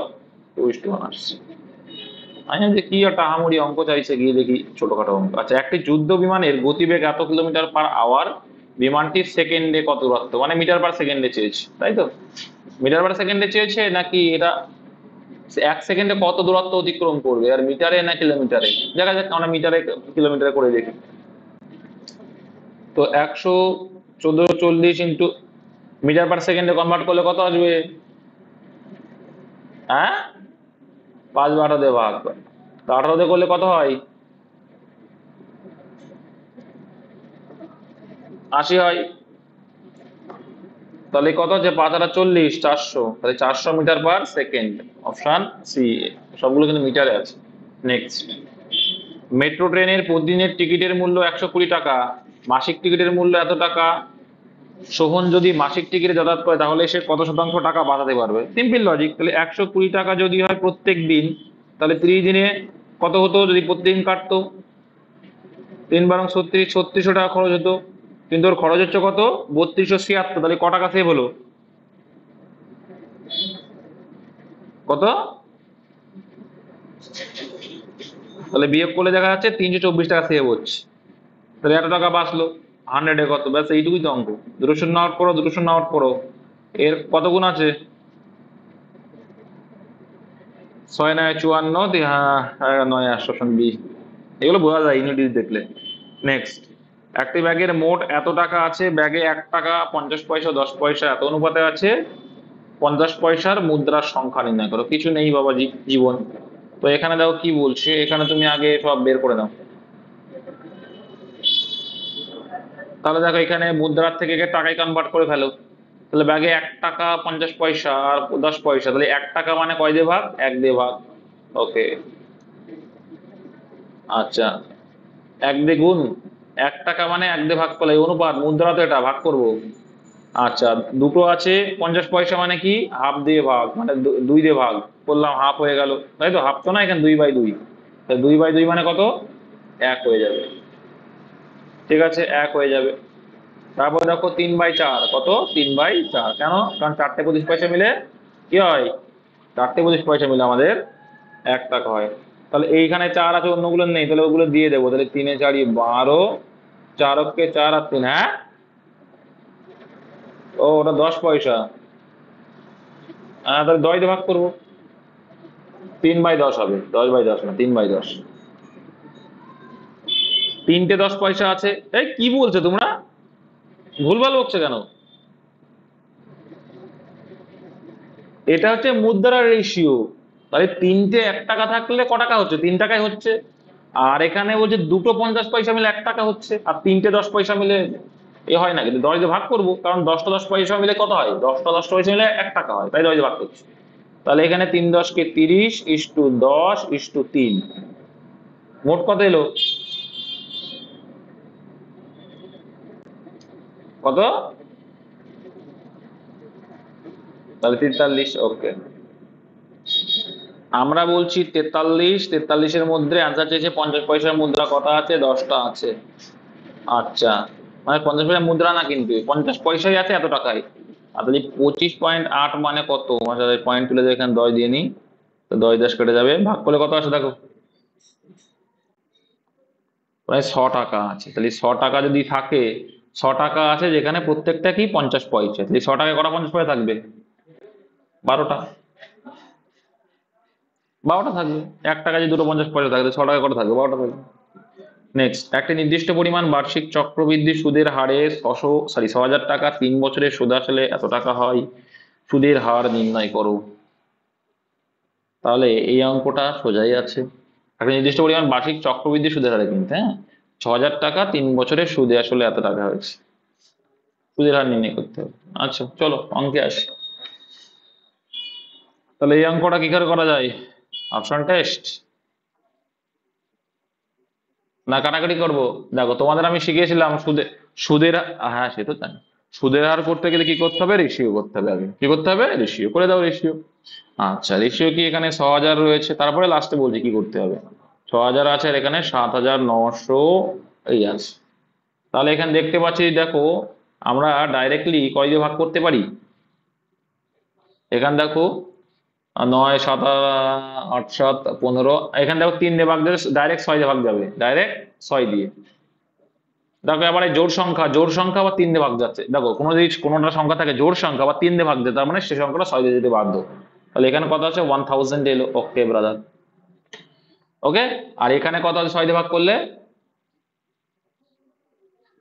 2:1 আসছে। আমি যে কি একটা আহামরি অঙ্ক চাইছে, গিয়ে দেখি ছোটখাটো অঙ্ক। আচ্ছা, একটি যুদ্ধ বিমানের গতিবেগ এত কিলোমিটার/আওয়ার, বিমানটি সেকেন্ডে কত দূরত্ব, মানে মিটার/সেকেন্ডে চেয়েছে, তাই তো? মিটার/সেকেন্ডে চেয়েছে নাকি এটা 1 সেকেন্ডে কত দূরত্ব অতিক্রম করবে, আর মিটারে না কিলোমিটারে? দেখা যাক, আমরা মিটারে কিলোমিটারে করে দেখি। তো 11440 ইন্টু মিটার/সেকেন্ডে কনভার্ট করলে কত আসবে? হ্যাঁ, 5/18 দিয়ে ভাগ, তো 18 দিয়ে করলে কত হয়? 80 হয়। তাহলে কত হচ্ছে? 5 আর 40, 400, তাহলে 400 মিটার/সেকেন্ড। অপশন সি, সবগুলো কিন্তু মিটারে আছে। নেক্সট, মেট্রো ট্রেনের প্রতিদিনের টিকিটের মূল্য 120 টাকা, মাসিক টিকিটের মূল্য এত টাকা। সোহন যদি মাসিক টিকিটে যাতায়াত করে, তাহলে সে কত শতাংশ টাকা বাঁচাতে পারবে? Simple logic. তাহলে 120 টাকা যদি হয় প্রত্যেক দিন, তাহলে 30 দিনে কত হতো যদি প্রতিদিন কাটতো? 3 × 36, 3600 টাকা খরচ হতো, কিন্তু ওর খরচ হচ্ছে কত? 3276, তাহলে ক টাকা সেভ হলো? কত? তাহলে বিয়োগ করলে দেখা যাচ্ছে 324 টাকা সেভ হচ্ছে, তাহলে এত টাকা বাঁচলো। 100-এ কত? ব্যাস এইটুকুই তো অঙ্ক। দুটো শূন্য আউট করো, দুটো শূন্য আউট করো। এর কত গুণ আছে? 6×9 = 54, হ্যাঁ 9 8 এগুলো বোঝা যায় ইউনিট দেখলে। নেক্সট, একটি ব্যাগের মোট এত টাকা আছে, ব্যাগে 1 টাকা 50 পয়সা 10 পয়সা এত অনুপাতে আছে, 50 পয়সার মুদ্রার সংখ্যা নির্ণয় করো। কিছু নেই বাবাজি জীবন। তো এখানে দেখো কি বলছে, এখানে তুমি আগে সব বের করে দাও। তাহলে দেখো এখানে মুদ্রার থেকে টাকায় কনভার্ট করে ফেলো। তাহলে ব্যাগে 1 টাকা 50 পয়সা আর 10 পয়সা, তাহলে 1 টাকা মানে কয় দিয়ে ভাগ? 1 দিয়ে ভাগ। ওকে, আচ্ছা, 1 দিয়ে গুণ। 1 টাকা মানে 1 দিয়ে ভাগ করলে, এই অনুপাত মুদ্রা তো, এটা ভাগ করব। আচ্ছা, দুটো আছে 50 পয়সা মানে কি? হাফ দিয়ে ভাগ, মানে 2 দিয়ে ভাগ করলাম, হাফ হয়ে গেল, তাই তো? হাফ তো না, এখানে 2/2, 2/2 মানে কত? 1 হয়ে যাবে। ঠিক আছে, 1 হয়ে যাবে। তারপর দেখো 3/4 কত? 3/4 কেন? কারণ 4টে 25 পয়সা মিলে কি হয়? 4টে 25 পয়সা মিলে আমাদের 1 টাকা হয়। তাহলে এইখানে 4 আছে, অন্যগুলো নেই, তাহলে ওগুলো দিয়ে দেবো। তাহলে 3 এ 4 12, 4 আর 3, হ্যাঁ। ও, ওটা 10 পয়সা। হ্যাঁ, তাহলে 10 দিয়ে ভাগ করবো। 3/10 হবে, 10/10 না, 3/10। 3টে 10 পয়সা আছে। এই কি বলছো তোমরা? ভুলভাল বকছো কেন? এটা হচ্ছে মুদ্রার রেশিও। তাহলে 3টে 1 টাকা থাকলে ক টাকা হচ্ছে? 3 টাকায় হচ্ছে। আর এখানে বলছে দুটো 50 পয়সা মিলে 1 টাকা হচ্ছে, আর 3টে 10 পয়সা মিলে এ হয় না, কিন্তু 10 দিয়ে ভাগ করবো, কারণ 10টা 10 পয়সা মিলে কত হয়? 10টা 10 পয়সা মিলে 1 টাকা হয়, তাই 10 দিয়ে ভাগ করছি। তাহলে এখানে 3×10 = 30:10:3, মোট কত এলো? কত? তাহলে 43। ওকে, আমরা বলছি 43। 43-এর মধ্যে অ্যান্সার চেয়েছে 50 পয়সার মুদ্রা কটা আছে? 10টা আছে। আচ্ছা, মানে 50 পয়সা মুদ্রা না, কিন্তু 50 পয়সাই আছে এত টাকায়। আর তাহলে 25.8 মানে কত? পয়েন্ট তুলে দিয়ে এখানে 10 দিয়ে নিই, তো 10 10 কেটে যাবে, ভাগ করলে কত আসে দেখো? প্রায় 100 টাকা আছে। তাহলে 100 টাকা যদি থাকে, 100 টাকা আছে যেখানে প্রত্যেকটা কি 50 পয়সা, তাহলে 100 টাকায় কটা 50 পয়সা থাকবে? 12টা। 12টা থাকবে। 1 টাকা যদি দুটো 50 পয়সা থাকে, 100 টাকা কটা থাকবে? 12টা থাকবে। নেক্সট, একটা নির্দিষ্ট পরিমাণ বার্ষিক চক্রবৃদ্ধি সুদের হারে 6,000 টাকা 3 বছরের সুদ আসলে এত টাকা হয়, সুদের হার নির্ণয় করো। তাহলে এই অঙ্কটা সোজাই আছে। একটা নির্দিষ্ট পরিমাণ বার্ষিক চক্রবৃদ্ধি সুদের হারে, কিন্তু হ্যাঁ, 6,000 টাকা 3 বছরের সুদে আসলে এত টাকা হয়েছে, সুদের হার নির্ণয় করতে হবে। আচ্ছা, চলো অঙ্কে আসি। তাহলে এই অঙ্কটা কি করে করা যায়? অপশন টেস্ট না কাটাকাটি করবো? দেখো, তোমাদের আমি শিখিয়েছিলাম সুদের, হ্যাঁ সে তো জানি। সুদের হার করতে গেলে কি করতে হবে? রেশিও করতে হবে। আগে কি করতে হবে? রেশিও করে দাও, রেশিও। আচ্ছা, রেশিও কি? এখানে 6,000 রয়েছে, তারপরে লাস্টে বলছি কি করতে হবে। 6,000 আছে, আর এখানে 7,900 এই আছে। তাহলে এখানে দেখতে পাচ্ছি, দেখো আমরা ডাইরেক্টলি কয় দিয়ে ভাগ করতে পারি? এখানে দেখো 9 7 8 7 15, এখানে দেখো 3 দিয়ে ভাগ দেবে, ডাইরেক্ট 6 দিয়ে ভাগ যাবে, ডাইরেক্ট 6 দিয়ে। দেখো এবার এই জোড় সংখ্যা আবার 3 দিয়ে ভাগ যাচ্ছে। দেখো কোনো যদি কোনোটা সংখ্যা থাকে জোড় সংখ্যা আবার 3 দিয়ে ভাগ যায়, তার মানে সে সংখ্যাটা 6 দিয়ে যেতে বাধ্য। তাহলে এখানে কত আছে? 1000 এলো। ওকে ব্রাদার, ওকে। আর এখানে কত আছে 6 দিয়ে ভাগ করলে?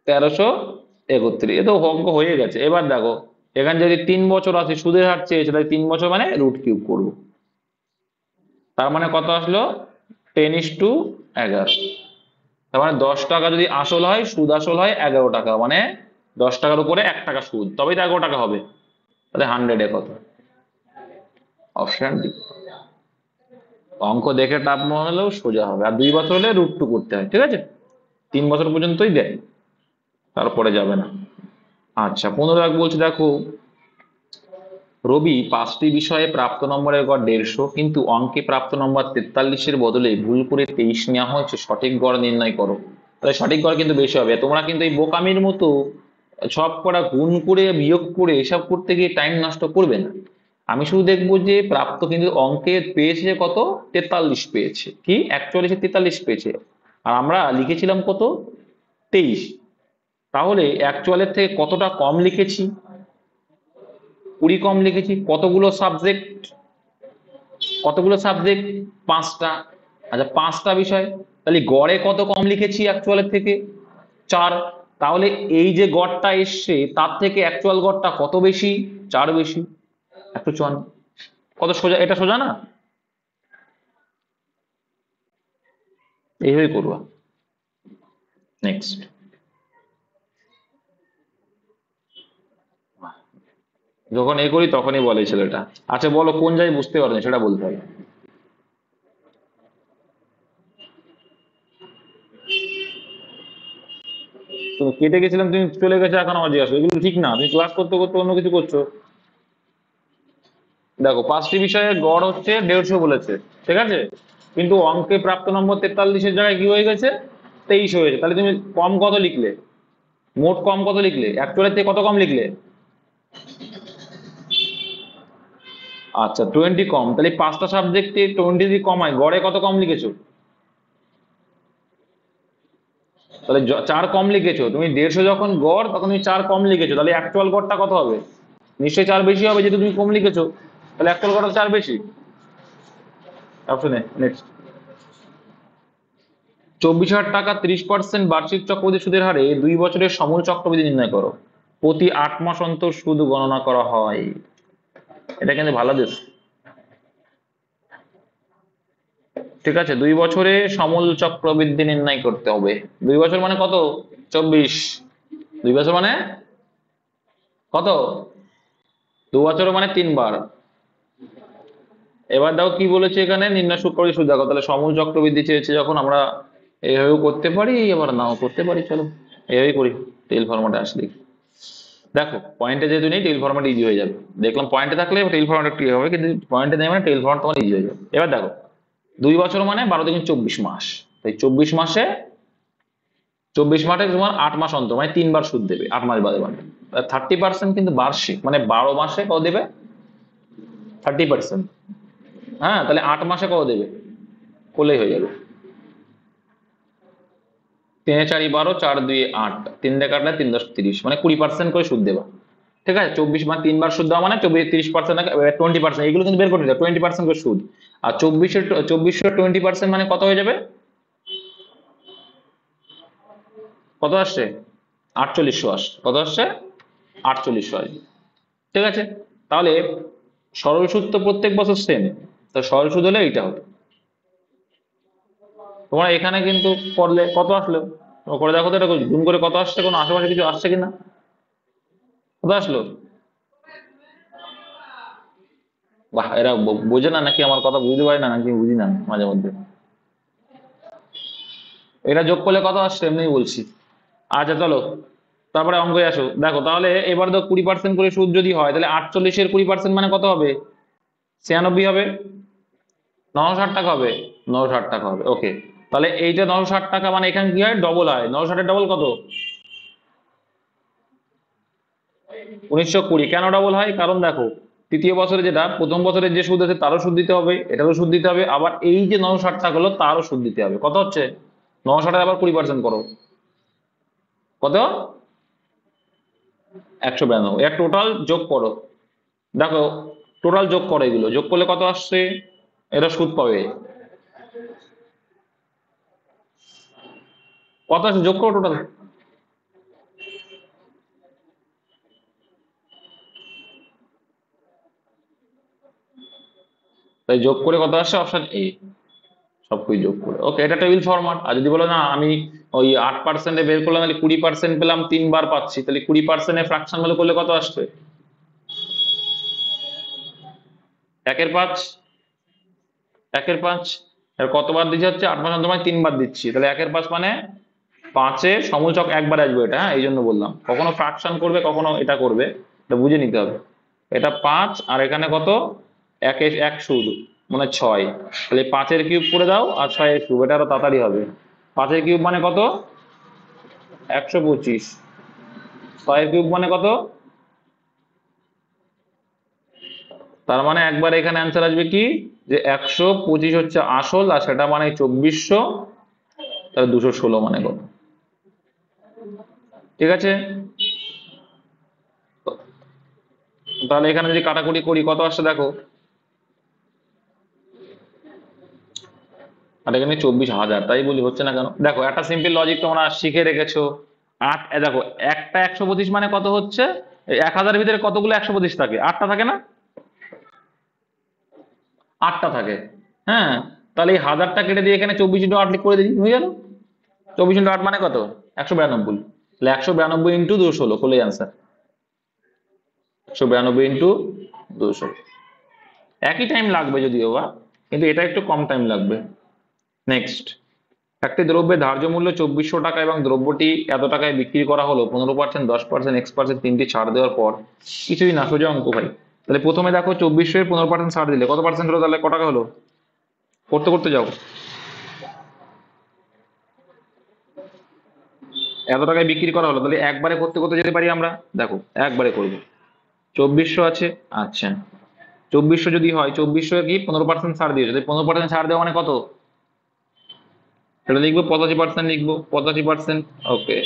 1331। এ তো অঙ্ক হয়ে গেছে। এবার দেখো, এখানে যদি 3 বছর আছে, সুদের হার চেয়েছে, তাই 3 বছর মানে √3 করবো। তার মানে কত আসলো? 10:11। তার মানে 10 টাকা যদি আসল হয়, সুদ আসল হয় 11 টাকা, মানে 10 টাকার উপরে 1 টাকা সুদ, তবেই তো 11 টাকা হবে। তাহলে 100-এ কত? Option D. অঙ্ক দেখে টাপ মনে হলেও সোজা হবে, আর 2 বছর হলে √2 করতে হয়, ঠিক আছে? 3 বছর পর্যন্তই দেয়, তারপরে যাবে না। আচ্ছা, 15 বলছে, দেখো রবি 5টি বিষয়ে প্রাপ্ত নম্বরের গড় 150, কিন্তু অঙ্কে প্রাপ্ত নম্বর 43-এর বদলে ভুল করে 23 নেওয়া হয়েছে, সঠিক গড় নির্ণয় করো। তাহলে সঠিক গড় কিন্তু বেশি হবে। তোমরা কিন্তু এই বোকামির মতো সব করা গুণ করে বিয়োগ করে এসব করতে গিয়ে টাইম নষ্ট করবে না। আমি শুধু দেখবো যে প্রাপ্ত কিন্তু অঙ্কে পেয়েছে কত? 43 পেয়েছে, কি 41-এ 43 পেয়েছে, আর আমরা লিখেছিলাম কত? 23। তাহলে অ্যাকচুয়ালের থেকে কতটা কম লিখেছি? 20 কম লিখেছি। কতগুলো সাবজেক্ট? কতগুলো সাবজেক্ট? 5টা। আচ্ছা, 5টা বিষয়, তাহলে গড়ে কত কম লিখেছি অ্যাকচুয়ালের থেকে? 4। তাহলে এই যে গড়টা এসছে, তার থেকে অ্যাকচুয়াল গড়টা কত বেশি? 4 বেশি। 154। কত সোজা, এটা সোজা না? এইভাবে করবা। নেক্সট, যখন এ করি তখনই বলে ছেলেটা। আচ্ছা বলো কোন জায়গায় বুঝতে পারোনি সেটা বলতে হবে। তুমি কেটে গেছিলাম, তুমি চলে গেছো, এখন আমার জিজ্ঞাসা করছো। এগুলো ঠিক না, তুমি ক্লাস করতে করতে অন্য কিছু করছো। দেখো 5টি বিষয়ে গড় হচ্ছে 150 বলেছে, ঠিক আছে, কিন্তু অঙ্কে প্রাপ্ত নম্বর 43-এর জায়গায় কি হয়ে গেছে, 23 হয়েছে। তাহলে তুমি কম কত লিখলে, মোট কম কত লিখলে, অ্যাকচুয়ালের থেকে কত কম লিখলে? আচ্ছা 20 কম, তাহলে 5টা সাবজেক্টে 20 যদি কম হয়, গড়ে কত কম লিখেছো? তাহলে 4 কম লিখেছো তুমি। 150 যখন গড় তখন তুমি 4 কম লিখেছো, তাহলে অ্যাকচুয়াল গড়টা কত হবে? নিশ্চয়ই 4 বেশি হবে, যেহেতু তুমি কম লিখেছো। তাহলে অ্যাকচুয়াল গড়টা 4 বেশি। অপশনে নেক্সট। 24,000 টাকা 30% বার্ষিক চক্রবৃদ্ধি সুদের হারে 2 বছরের সমূল চক্রবৃদ্ধি নির্ণয় করো। প্রতি 8 মাস অন্তর সুদ গণনা করা হয়। এটা কিন্তু ভালো দিস। ঠিক আছে, 2 বছরে সমূল চক্রবৃদ্ধি নির্ণয় করতে হবে। 2 বছর মানে কত? 24। 2 বছর মানে কত? 2 বছর মানে 3 বার। এবার দেখো কি বলেছে এখানে, নির্ণয় চক্রবৃদ্ধি সুদ দেখো। তাহলে সমূল চক্রবৃদ্ধি চেয়েছে যখন, আমরা এইভাবেও করতে পারি, আবার নাও করতে পারি। চলো এইভাবেই করি, টেল ফরম্যাটে আসলে। দেখো পয়েন্টে যেহেতু নেই, টেল ফরম্যাট ইজি হয়ে যাবে। দেখলাম পয়েন্টে থাকলে টেল ফরম্যাট ক্লিয়ার হবে, কিন্তু পয়েন্টে নেই মানে টেল ফরম্যাট তোমার ইজি হয়ে যাবে। এবার দেখো 2 বছর মানে 12 থেকে 24 মাস। তাই 24 মাসে, 24 মাসে তোমার 8 মাস অন্তর, মানে 3 বার সুদ দেবে 8 মাস বাদে বাদে। 30% কিন্তু বার্ষিক, মানে 12 মাসে কত দেবে? 30%। হ্যাঁ, তাহলে 8 মাসে কত দেবে করলেই হয়ে যাবে। 3 4 12, 4 2 8, 3 দিয়ে কাটলে 3 10 30, মানে 20% করে সুদ দেবা। ঠিক আছে, 24 মানে 3 বার সুদ দেওয়া মানে 30%, 20%, এগুলো কিন্তু বের করে দিতে 20% করে সুদ। আর 24 20% মানে কত হয়ে যাবে? কত আসছে? 4800 আসছে। কত আসছে? 4800 আসবে। ঠিক আছে, তাহলে সরল সুদ তো প্রত্যেক বছর সেম, তো সরল সুদ হলে এইটা হবে। তোমরা এখানে কিন্তু করলে কত আসলো, করে দেখো তো, এটা গুণ করে কত আসছে, কোনো আশেপাশে কিছু আসছে কিনা, কত আসলো? বাহ, এরা বোঝে না নাকি, আমার কথা বুঝতে পারে না নাকি, বুঝি না মাঝে মধ্যে। এটা যোগ করলে কত আসছে এমনি বলছি। আচ্ছা চলো তারপরে অঙ্কে আসো। দেখো তাহলে এবার তো 20% করে সুদ যদি হয়, তাহলে 48-এর 20% মানে কত হবে? 96 হবে। 960 টাকা হবে। 960 টাকা হবে, ওকে। তাহলে এইটা 960 টাকা, মানে এখানে কি হয়, ডবল হয়। 960-এর ডবল কত? 1920। কেন ডবল হয়? কারণ দেখো, তৃতীয় বছরে যেটা, প্রথম বছরের যে সুদ আছে তারও সুদ দিতে হবে, এটারও সুদ দিতে হবে, আবার এই যে 960 টাকা হলো তারও সুদ দিতে হবে। কত হচ্ছে? 960 আবার 20% করো, কত? 192। এর টোটাল যোগ করো। দেখো টোটাল যোগ করো, এগুলো যোগ করলে কত আসছে, এটা সুদ পাবে। কত আসছে যোগ করো টোটাল। তাই যোগ করে কত আসছে, অপশন এ, সবকিছু যোগ করে। ওকে, এটা টেবিল ফরম্যাট। আর যদি বলো না আমি ওই 8%-এ বের করলাম, তাহলে 20% পেলাম, 3 বার পাচ্ছি, তাহলে 20%-এর ফ্র্যাকশন ভ্যালু করলে কত আসবে? 1/5। 1/5 এর কতবার দিচ্ছি হচ্ছে, 8 মাস অন্তর মানে 3 বার দিচ্ছি, তাহলে 1/5 মানে 5-এ সমূল চক একবার আসবে এটা। হ্যাঁ, এই জন্য বললাম, কখনো ফ্র্যাকশন করবে কখনো এটা করবে, এটা বুঝে নিতে হবে। এটা 5, আর এখানে কত, 1 সুদ মানে 6, তাহলে 5-এর কিউব করে দাও আর 6-এর কিউব, এটা আরো তাড়াতাড়ি হবে। 5-এর কিউব মানে কত? 125। 6-এর কিউব মানে কত? তার মানে একবার এখানে অ্যান্সার আসবে কি, যে 125 হচ্ছে আসল, আর সেটা মানে 2400, তাহলে 216 মানে কত? ঠিক আছে, তাহলে এখানে যদি কাটাকুটি করি কত আসছে দেখো, আর এখানে 24,000, তাই বলি হচ্ছে না কেন। দেখো একটা সিম্পল লজিক তোমরা শিখে রেখেছো। দেখো একটা 125 মানে কত হচ্ছে, 1000 ভিতরে কতগুলো 125 থাকে? 8টা থাকে না? 8টা থাকে। হ্যাঁ, তাহলে এই 1000টা কেটে দিয়ে এখানে 24x8 করে দিই, হয়ে গেল। 24x8 মানে কত? 192। তাহলে 192 × 216 করলেই অ্যান্সার। 192 ইন্টু 200, একই টাইম লাগবে যদিও বা, কিন্তু এটা একটু কম টাইম লাগবে। নেক্সট, একটি দ্রব্যের ধার্য মূল্য 2400 টাকা এবং দ্রব্যটি এত টাকায় বিক্রি করা হলো, 15%, 10%, X% তিনটি ছাড় দেওয়ার পর, কিছুই না, সোজা অঙ্ক ভাই। তাহলে প্রথমে দেখো 2400 এর 15% ছাড় দিলে কত পার্সেন্ট হলো, তাহলে ক টাকা হলো, করতে করতে যাও। এত টাকায় বিক্রি করা হলো, তাহলে একবারে করতে করতে যেতে পারি আমরা, দেখো একবারে করবো। 2400 আছে, আচ্ছা 2400 যদি হয়, 2400 কি 15% ছাড় দিয়েছে, 15% ছাড় দেওয়া মানে কত, সেটা লিখবো 85% লিখবো, 85%। ওকে,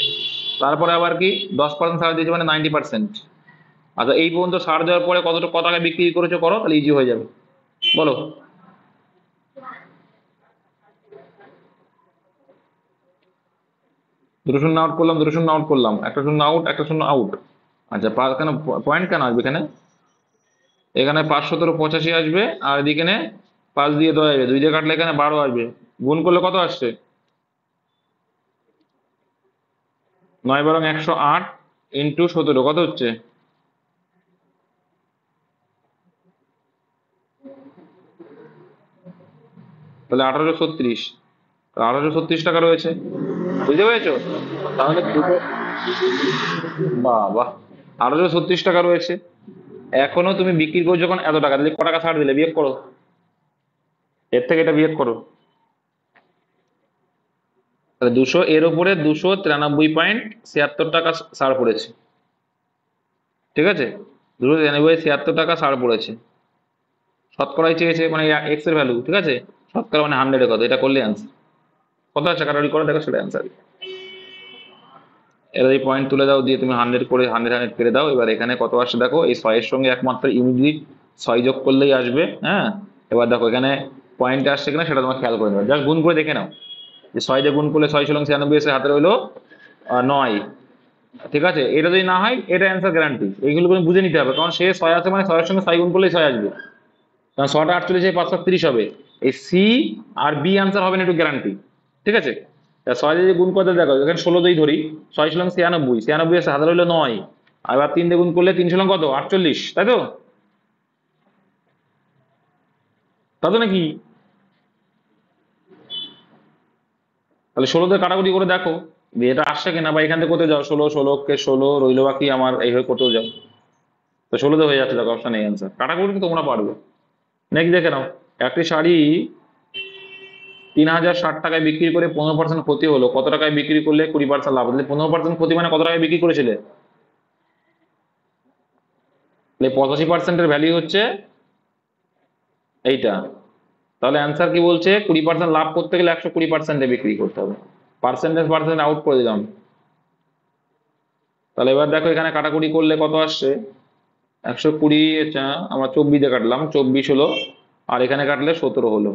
তারপরে আবার কি 10% ছাড় দিয়েছে মানে 90%। আচ্ছা এই পর্যন্ত ছাড় দেওয়ার পরে কত টাকায় বিক্রি করেছো করো, তাহলে ইজি হয়ে যাবে, বলো। দুটো শূন্য আউট করলাম, দুটো শূন্য আউট করলাম, একটা শূন্য আউট, একটা শূন্য আউট। আচ্ছা কেন পয়েন্ট কেন আসবে এখানে, এখানে 585 আসবে, আর এদিকে 5 দিয়ে 10 আসবে, 2 দিয়ে কাটলে এখানে 12 আসবে, গুণ করলে কত আসছে, 9 × 108 ইন্টু 17 কত হচ্ছে, তাহলে 1836, 1836 টাকা রয়েছে, বুঝতে পেরেছো। তাহলে দুটো, বাহ বাহ, 1836 টাকা রয়েছে। এখনো তুমি বিক্রি করছো যখন এত টাকা, তাহলে ক টাকা ছাড় দিলে, বিয়োগ করো, এর থেকে এটা বিয়োগ করো। তাহলে 200 এর উপরে 293.76 টাকা ছাড় পড়েছে, ঠিক আছে, 293.76 টাকা ছাড় পড়েছে। শতকরাই চেয়েছে, মানে এক্স এর ভ্যালু, ঠিক আছে, শতকরা মানে 100 এর কত, এটা করলে অ্যান্সার কত আছে, কাটাকাটি করে দেখো, সেটা অ্যান্সার। এবার এই পয়েন্ট তুলে দাও, দিয়ে তুমি 100 করে 100 কেটে দাও। এবার এখানে কত আসছে দেখো, এই 6 এর সঙ্গে একমাত্র ইউনিট 6 যোগ করলেই আসবে, হ্যাঁ। এবার দেখো এখানে পয়েন্ট আসছে কিনা সেটা তোমার খেয়াল করে নেবে, জাস্ট গুণ করে দেখে নাও, যে 6 দিয়ে গুণ করলে 6 × 96 এসে হাতে রইলো 9, ঠিক আছে। এটা যদি না হয়, এটা অ্যান্সার গ্যারান্টি, এইগুলো তুমি বুঝে নিতে হবে, কারণ সে 6 আছে মানে 6 এর সঙ্গে 6 গুণ করলেই 6 আসবে, কারণ 6টা 48, 530 হবে, এই সি আর বি অ্যান্সার হবে না, একটু গ্যারান্টি, ঠিক আছে। 6 দিয়ে গুণ করতে দেখো, এখানে 16 দিয়ে ধরি, 6 × 96, 96 এসে হাজার হইলো 9, আর এবার 3 দিয়ে গুণ করলে 3 কত 48, তাই তো, তা তো নাকি। তাহলে 16 দিয়ে কাটাকুটি করে দেখো যে এটা আসছে কিনা, বা এখান থেকে করতে যাও, 16 16 কে 16 রইলো বাকি আমার, এইভাবে করতেও যাও, তো 16 হয়ে যাচ্ছে, দেখো অপশন এই অ্যান্সার, কাটাকুটি তো তোমরা পারবে। নেক্সট দেখে নাও, একটি শাড়ি 3060 টাকায় বিক্রি করে 15% ক্ষতি হলো, কত টাকায় বিক্রি করলে 20% লাভ, তাহলে 15% ক্ষতি মানে কত টাকায় বিক্রি করেছিলে, তাহলে 85%-এর ভ্যালু হচ্ছে এইটা। তাহলে অ্যান্সার কি বলছে, 20% লাভ করতে গেলে 120%-এ বিক্রি করতে হবে, পার্সেন্টেজ আউট করে দিলাম। তাহলে এবার দেখো এখানে কাটাকুটি করলে কত আসছে, 120, আচ্ছা আমরা 24 দিয়ে কাটলাম, 24 হলো, আর এখানে কাটলে 17 হলো,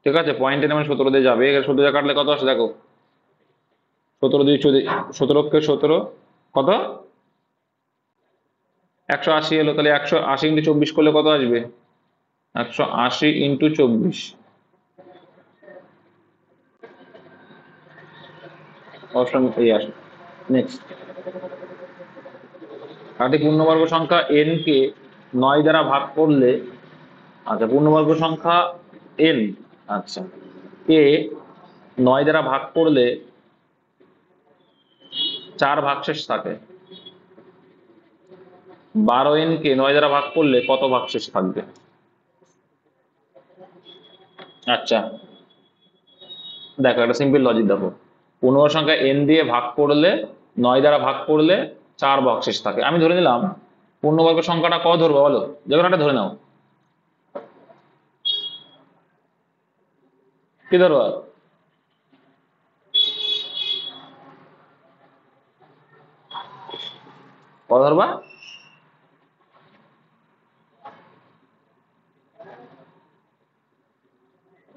ঠিক আছে, পয়েন্টে মানে 17 দিয়ে যাবে, এখানে 17 দিয়ে কাটলে কত আসে দেখো, 17 দিয়ে 17 কে 17 কত, 180 এলো, তাহলে 180 × 24 করলে কত আসবে, 180 × 24, অপশন এই আসে। নেক্সট, একটি পূর্ণবর্গ সংখ্যা n কে 9 দ্বারা ভাগ করলে, আচ্ছা পূর্ণবর্গ সংখ্যা n, আচ্ছা কে 9 দ্বারা ভাগ করলে 4 ভাগশেষ থাকে, 12n কে 9 দ্বারা ভাগ করলে কত ভাগশেষ থাকবে। আচ্ছা দেখো একটা সিম্পল লজিক দেখো, পূর্ণবর্গ সংখ্যা n দিয়ে ভাগ করলে, 9 দ্বারা ভাগ করলে 4 ভাগশেষ থাকে, আমি ধরে নিলাম পূর্ণবর্গ সংখ্যাটা কত ধরবো বলো, যে কোনো একটা ধরে নাও, কি ধরবো, কত ধরবা,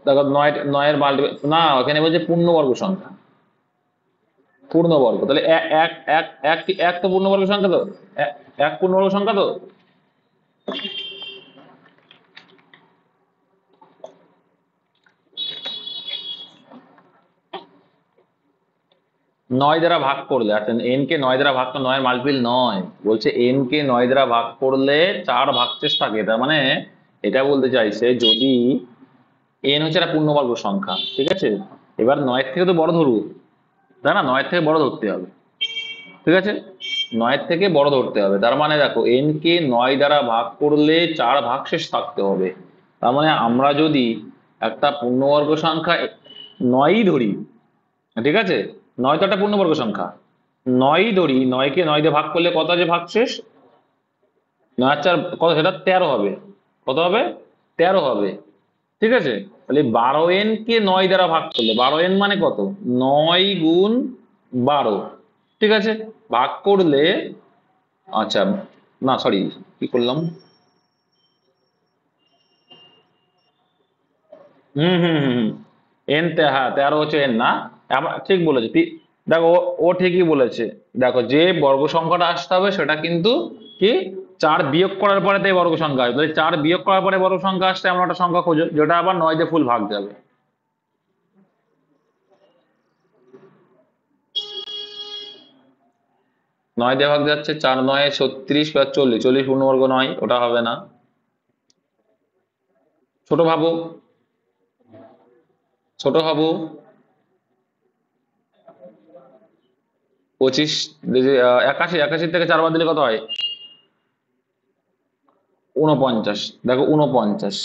দেখো 9 এর মাল্টিপ্লাই না, এখানে বলছে পূর্ণবর্গ সংখ্যা, পূর্ণবর্গ, তাহলে এক এক এক এক তো পূর্ণবর্গ সংখ্যা তো, এক পূর্ণবর্গ সংখ্যা তো, নয় দ্বারা ভাগ করলে, আচ্ছা এন কে নয় দ্বারা ভাগ, তো নয়ের মাল্টিপল নয়, বলছে এন কে নয় দ্বারা ভাগ করলে 4 ভাগশেষ থাকে। তার মানে এটা বলতে চাইছে যদি এন হচ্ছে একটা পূর্ণবর্গ সংখ্যা, ঠিক আছে, এবার 9 থেকে তো বড় ধরবো, তাই না, 9 থেকে বড় ধরতে হবে, ঠিক আছে, 9 থেকে বড় ধরতে হবে। তার মানে দেখো এন কে 9 দ্বারা ভাগ করলে 4 ভাগশেষ থাকতে হবে। তার মানে আমরা যদি একটা পূর্ণবর্গ সংখ্যা 9ই ধরি, ঠিক আছে, 9 তো একটা পূর্ণবর্গ সংখ্যা, 9ই ধরি, 9 কে 9 দিয়ে ভাগ করলে কত আছে ভাগশেষ, 9 আর 4 কত, সেটা 13 হবে, কত হবে, 13 হবে, ঠিক আছে। তাহলে 12n কে 9 দ্বারা ভাগ করলে, 12n মানে কত, 9 গুণ 12, ঠিক আছে, ভাগ করলে, আচ্ছা না সরি, কি করলাম, হুম, এন, হ্যাঁ 13 হচ্ছে এন না, ঠিক বলেছে, দেখো ও ঠিকই বলেছে। দেখো যে বর্গ সংখ্যাটা আসতে হবে সেটা কিন্তু কি, 4 বিয়োগ করার পরে তাই বর্গ সংখ্যা আসবে, তাহলে 4 বিয়োগ করার পরে বর্গ সংখ্যা আসতে আমরা একটা সংখ্যা খোঁজো যেটা আবার 9 দিয়ে ফুল ভাগ যাবে। 9 দিয়ে ভাগ যাচ্ছে, 4 9 36 প্লাস 40, 40 পূর্ণবর্গ নয়, ওটা হবে না। ছোট ভাবো, ছোট ভাবো, 25, 81, 81 থেকে 4 বাদ দিলে কত হয়, 49, দেখো 49,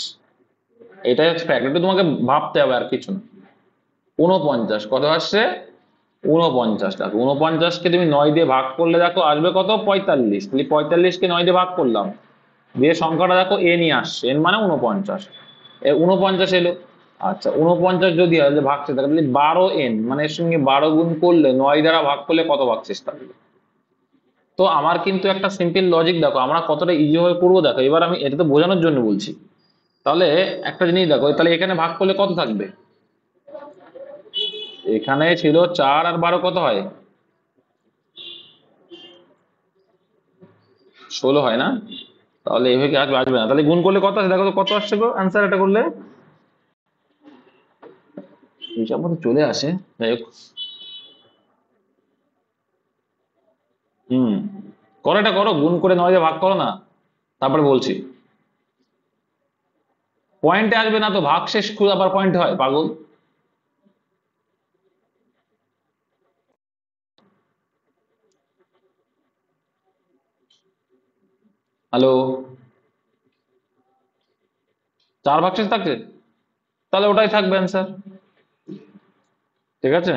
এটাই হচ্ছে ফ্যাক্ট, একটু তোমাকে ভাবতে হবে আর কিছু না। 49 কত আসছে, 49, দেখো 49 কে তুমি 9 দিয়ে ভাগ করলে দেখো আসবে কত, 45, তাহলে 45 কে 9 দিয়ে ভাগ করলাম, দিয়ে সংখ্যাটা দেখো এনই আসছে, এন মানে 49, 49 এলো। আচ্ছা 49 যদি হয় তাহলে ভাগশেষ থাকে, তাহলে 12n মানে এর সঙ্গে 12 গুণ করলে 9 দ্বারা ভাগ করলে কত ভাগশেষ থাকবে। তো আমার কিন্তু একটা সিম্পল লজিক দেখো আমরা কতটা ইজি ভাবে করবো, দেখো এবার আমি এটা তো বোঝানোর জন্য বলছি। তাহলে একটা জিনিস দেখো, তাহলে এখানে ভাগ করলে কত থাকবে, এখানে ছিল 4 আর 12 কত হয়, 16 হয় না, তাহলে এভাবে কি আসবে, আসবে না, তাহলে গুণ করলে কত আছে দেখো তো, কত আসছে গো অ্যান্সার এটা করলে, হিসাব মতো চলে আসে, যাই হোক। হুম, করো, এটা করো, গুণ করে 9 দিয়ে ভাগ করো না, তারপরে বলছি। পয়েন্টে আসবে না তো, ভাগশেষ খুব আবার পয়েন্ট হয় পাগল। হ্যালো, 4 ভাগশেষ থাকছে, তাহলে ওটাই থাকবে অ্যান্সার, ঠিক আছে।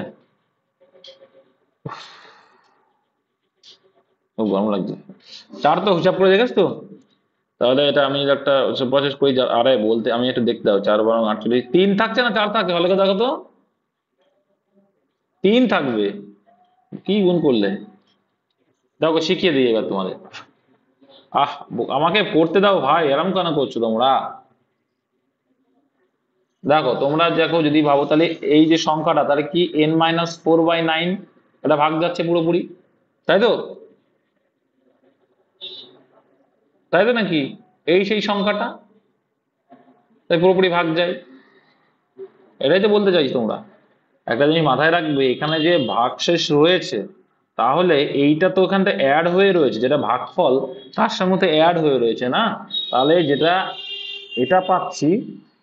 খুব গরম লাগছে, 4 তো হিসাব করে দেখেছ তো, তাহলে এটা আমি একটা প্রসেস করি, আরে বলতে আমি একটু দেখতে হবে, 4 12 48, 3 থাকছে না 4 থাকছে, ভালো করে দেখো তো, 3 থাকবে, কি গুণ করলে, দেখো শিখিয়ে দিই এবার তোমাদের। আহ, আমাকে পড়তে দাও ভাই, এরম কেন করছো তোমরা। দেখো তোমরা দেখো, যদি ভাবো তাহলে এই যে সংখ্যাটা, তাহলে কি n-4/9, এটা ভাগ যাচ্ছে পুরোপুরি, তাই তো, তাই তো নাকি, এই সেই সংখ্যাটা, তাই পুরোপুরি ভাগ যায়, এটাই তো বলতে চাইছি তোমরা। একটা জিনিস মাথায় রাখবে, এখানে যে ভাগশেষ রয়েছে, তাহলে এইটা তো ওখানটা অ্যাড হয়ে রয়েছে, যেটা ভাগফল তার সঙ্গে অ্যাড হয়ে রয়েছে না, তাহলে যেটা এটা পাচ্ছি,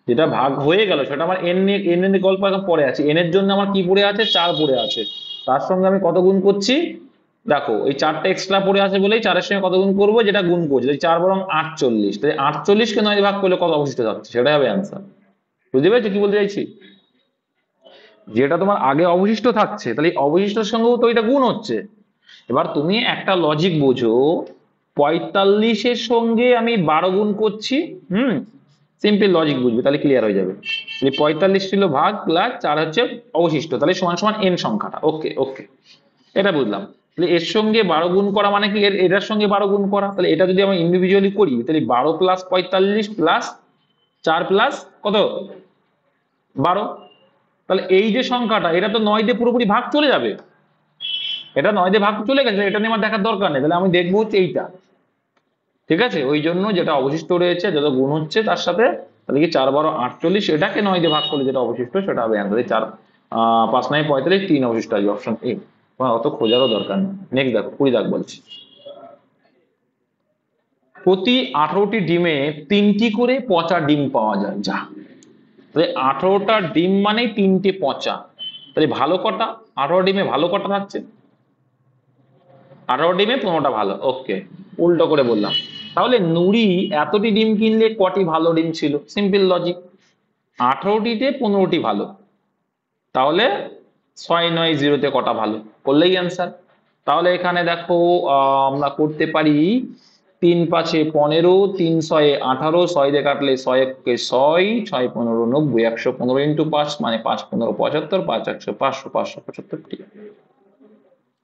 যেটা ভাগ হয়ে গেল সেটা আমার এন এর গল্প এখন পড়ে আছে, এন এর জন্য আমার কি পড়ে আছে, 4 পড়ে আছে, তার সঙ্গে আমি কত গুণ করছি, দেখো এই 4টা এক্সট্রা পড়ে আছে বলেই 4-এর সঙ্গে কত গুণ করবো, যেটা গুণ করছি, 4 বরং 48, তাই 48 কে 9 দিয়ে ভাগ করলে কত অবশিষ্ট থাকছে, সেটাই হবে অ্যান্সার। বুঝতে পেরেছো কি বলতে চাইছি, যেটা তোমার আগে অবশিষ্ট থাকছে, তাহলে এই অবশিষ্টের সঙ্গেও তো এটা গুণ হচ্ছে। এবার তুমি একটা লজিক বোঝো, 45-এর সঙ্গে আমি 12 গুণ করছি, সিম্পল লজিক বুঝবে তাহলে ক্লিয়ার হয়ে যাবে। 45 ছিল ভাগ প্লাস 4 হচ্ছে অবশিষ্ট, তাহলে সমান সমান এন সংখ্যাটা, ওকে ওকে, এটা বুঝলাম। তাহলে এর সঙ্গে 12 গুণ করা মানে কি, এটার সঙ্গে 12 গুণ করা, তাহলে এটা যদি আমি ইন্ডিভিজুয়ালি করি, তাহলে 12 প্লাস 45 প্লাস 4 প্লাস কত, 12, তাহলে এই যে সংখ্যাটা এটা তো 9 দিয়ে পুরোপুরি ভাগ চলে যাবে, এটা 9 দিয়ে ভাগ চলে গেছে, এটা নিয়ে আমার দেখার দরকার নেই, তাহলে আমি দেখবো হচ্ছে এইটা, ঠিক আছে, ওই জন্য যেটা অবশিষ্ট রয়েছে যত গুণ হচ্ছে তার সাথে, তাহলে কি 4 12 48, এটাকে 9 দিয়ে ভাগ করলে যেটা অবশিষ্ট সেটা হবে অ্যান্সার, 4 5 9 45, 3 অবশিষ্ট আছে, অপশন এ। অত খোঁজারও দরকার নেই। নেক্সট দেখো 20 দাগ বলছি, প্রতি 18টি ডিমে 3টি করে পচা ডিম পাওয়া যায়। যা, তাহলে 18টা ডিম মানে 3টে পচা, তাহলে ভালো কটা? 18 ডিমে ভালো কটা থাকছে? 18 ডিমে 15টা ভালো। ওকে, উল্টো করে বললাম, তাহলে নুড়ি এতটি ডিম কিনলে কটি ভালো ডিম ছিল? সিম্পল লজিক, 18টিতে 15টি ভালো, তাহলে 6 9 0-তে কটা ভালো, করলেই অ্যান্সার। তাহলে এখানে দেখো আমরা করতে পারি 3 5 15, 3 6 18, 6 দিয়ে কাটলে 6 1 6, 6 15 90, 115 ইন্টু 5 মানে 5 15 75, 5 100 500, 575।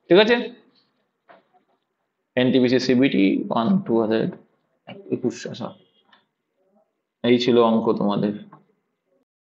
ঠিক আছে, এনটিপিসি সিবিটি 1 2021। এই ছিল অঙ্ক তোমাদের।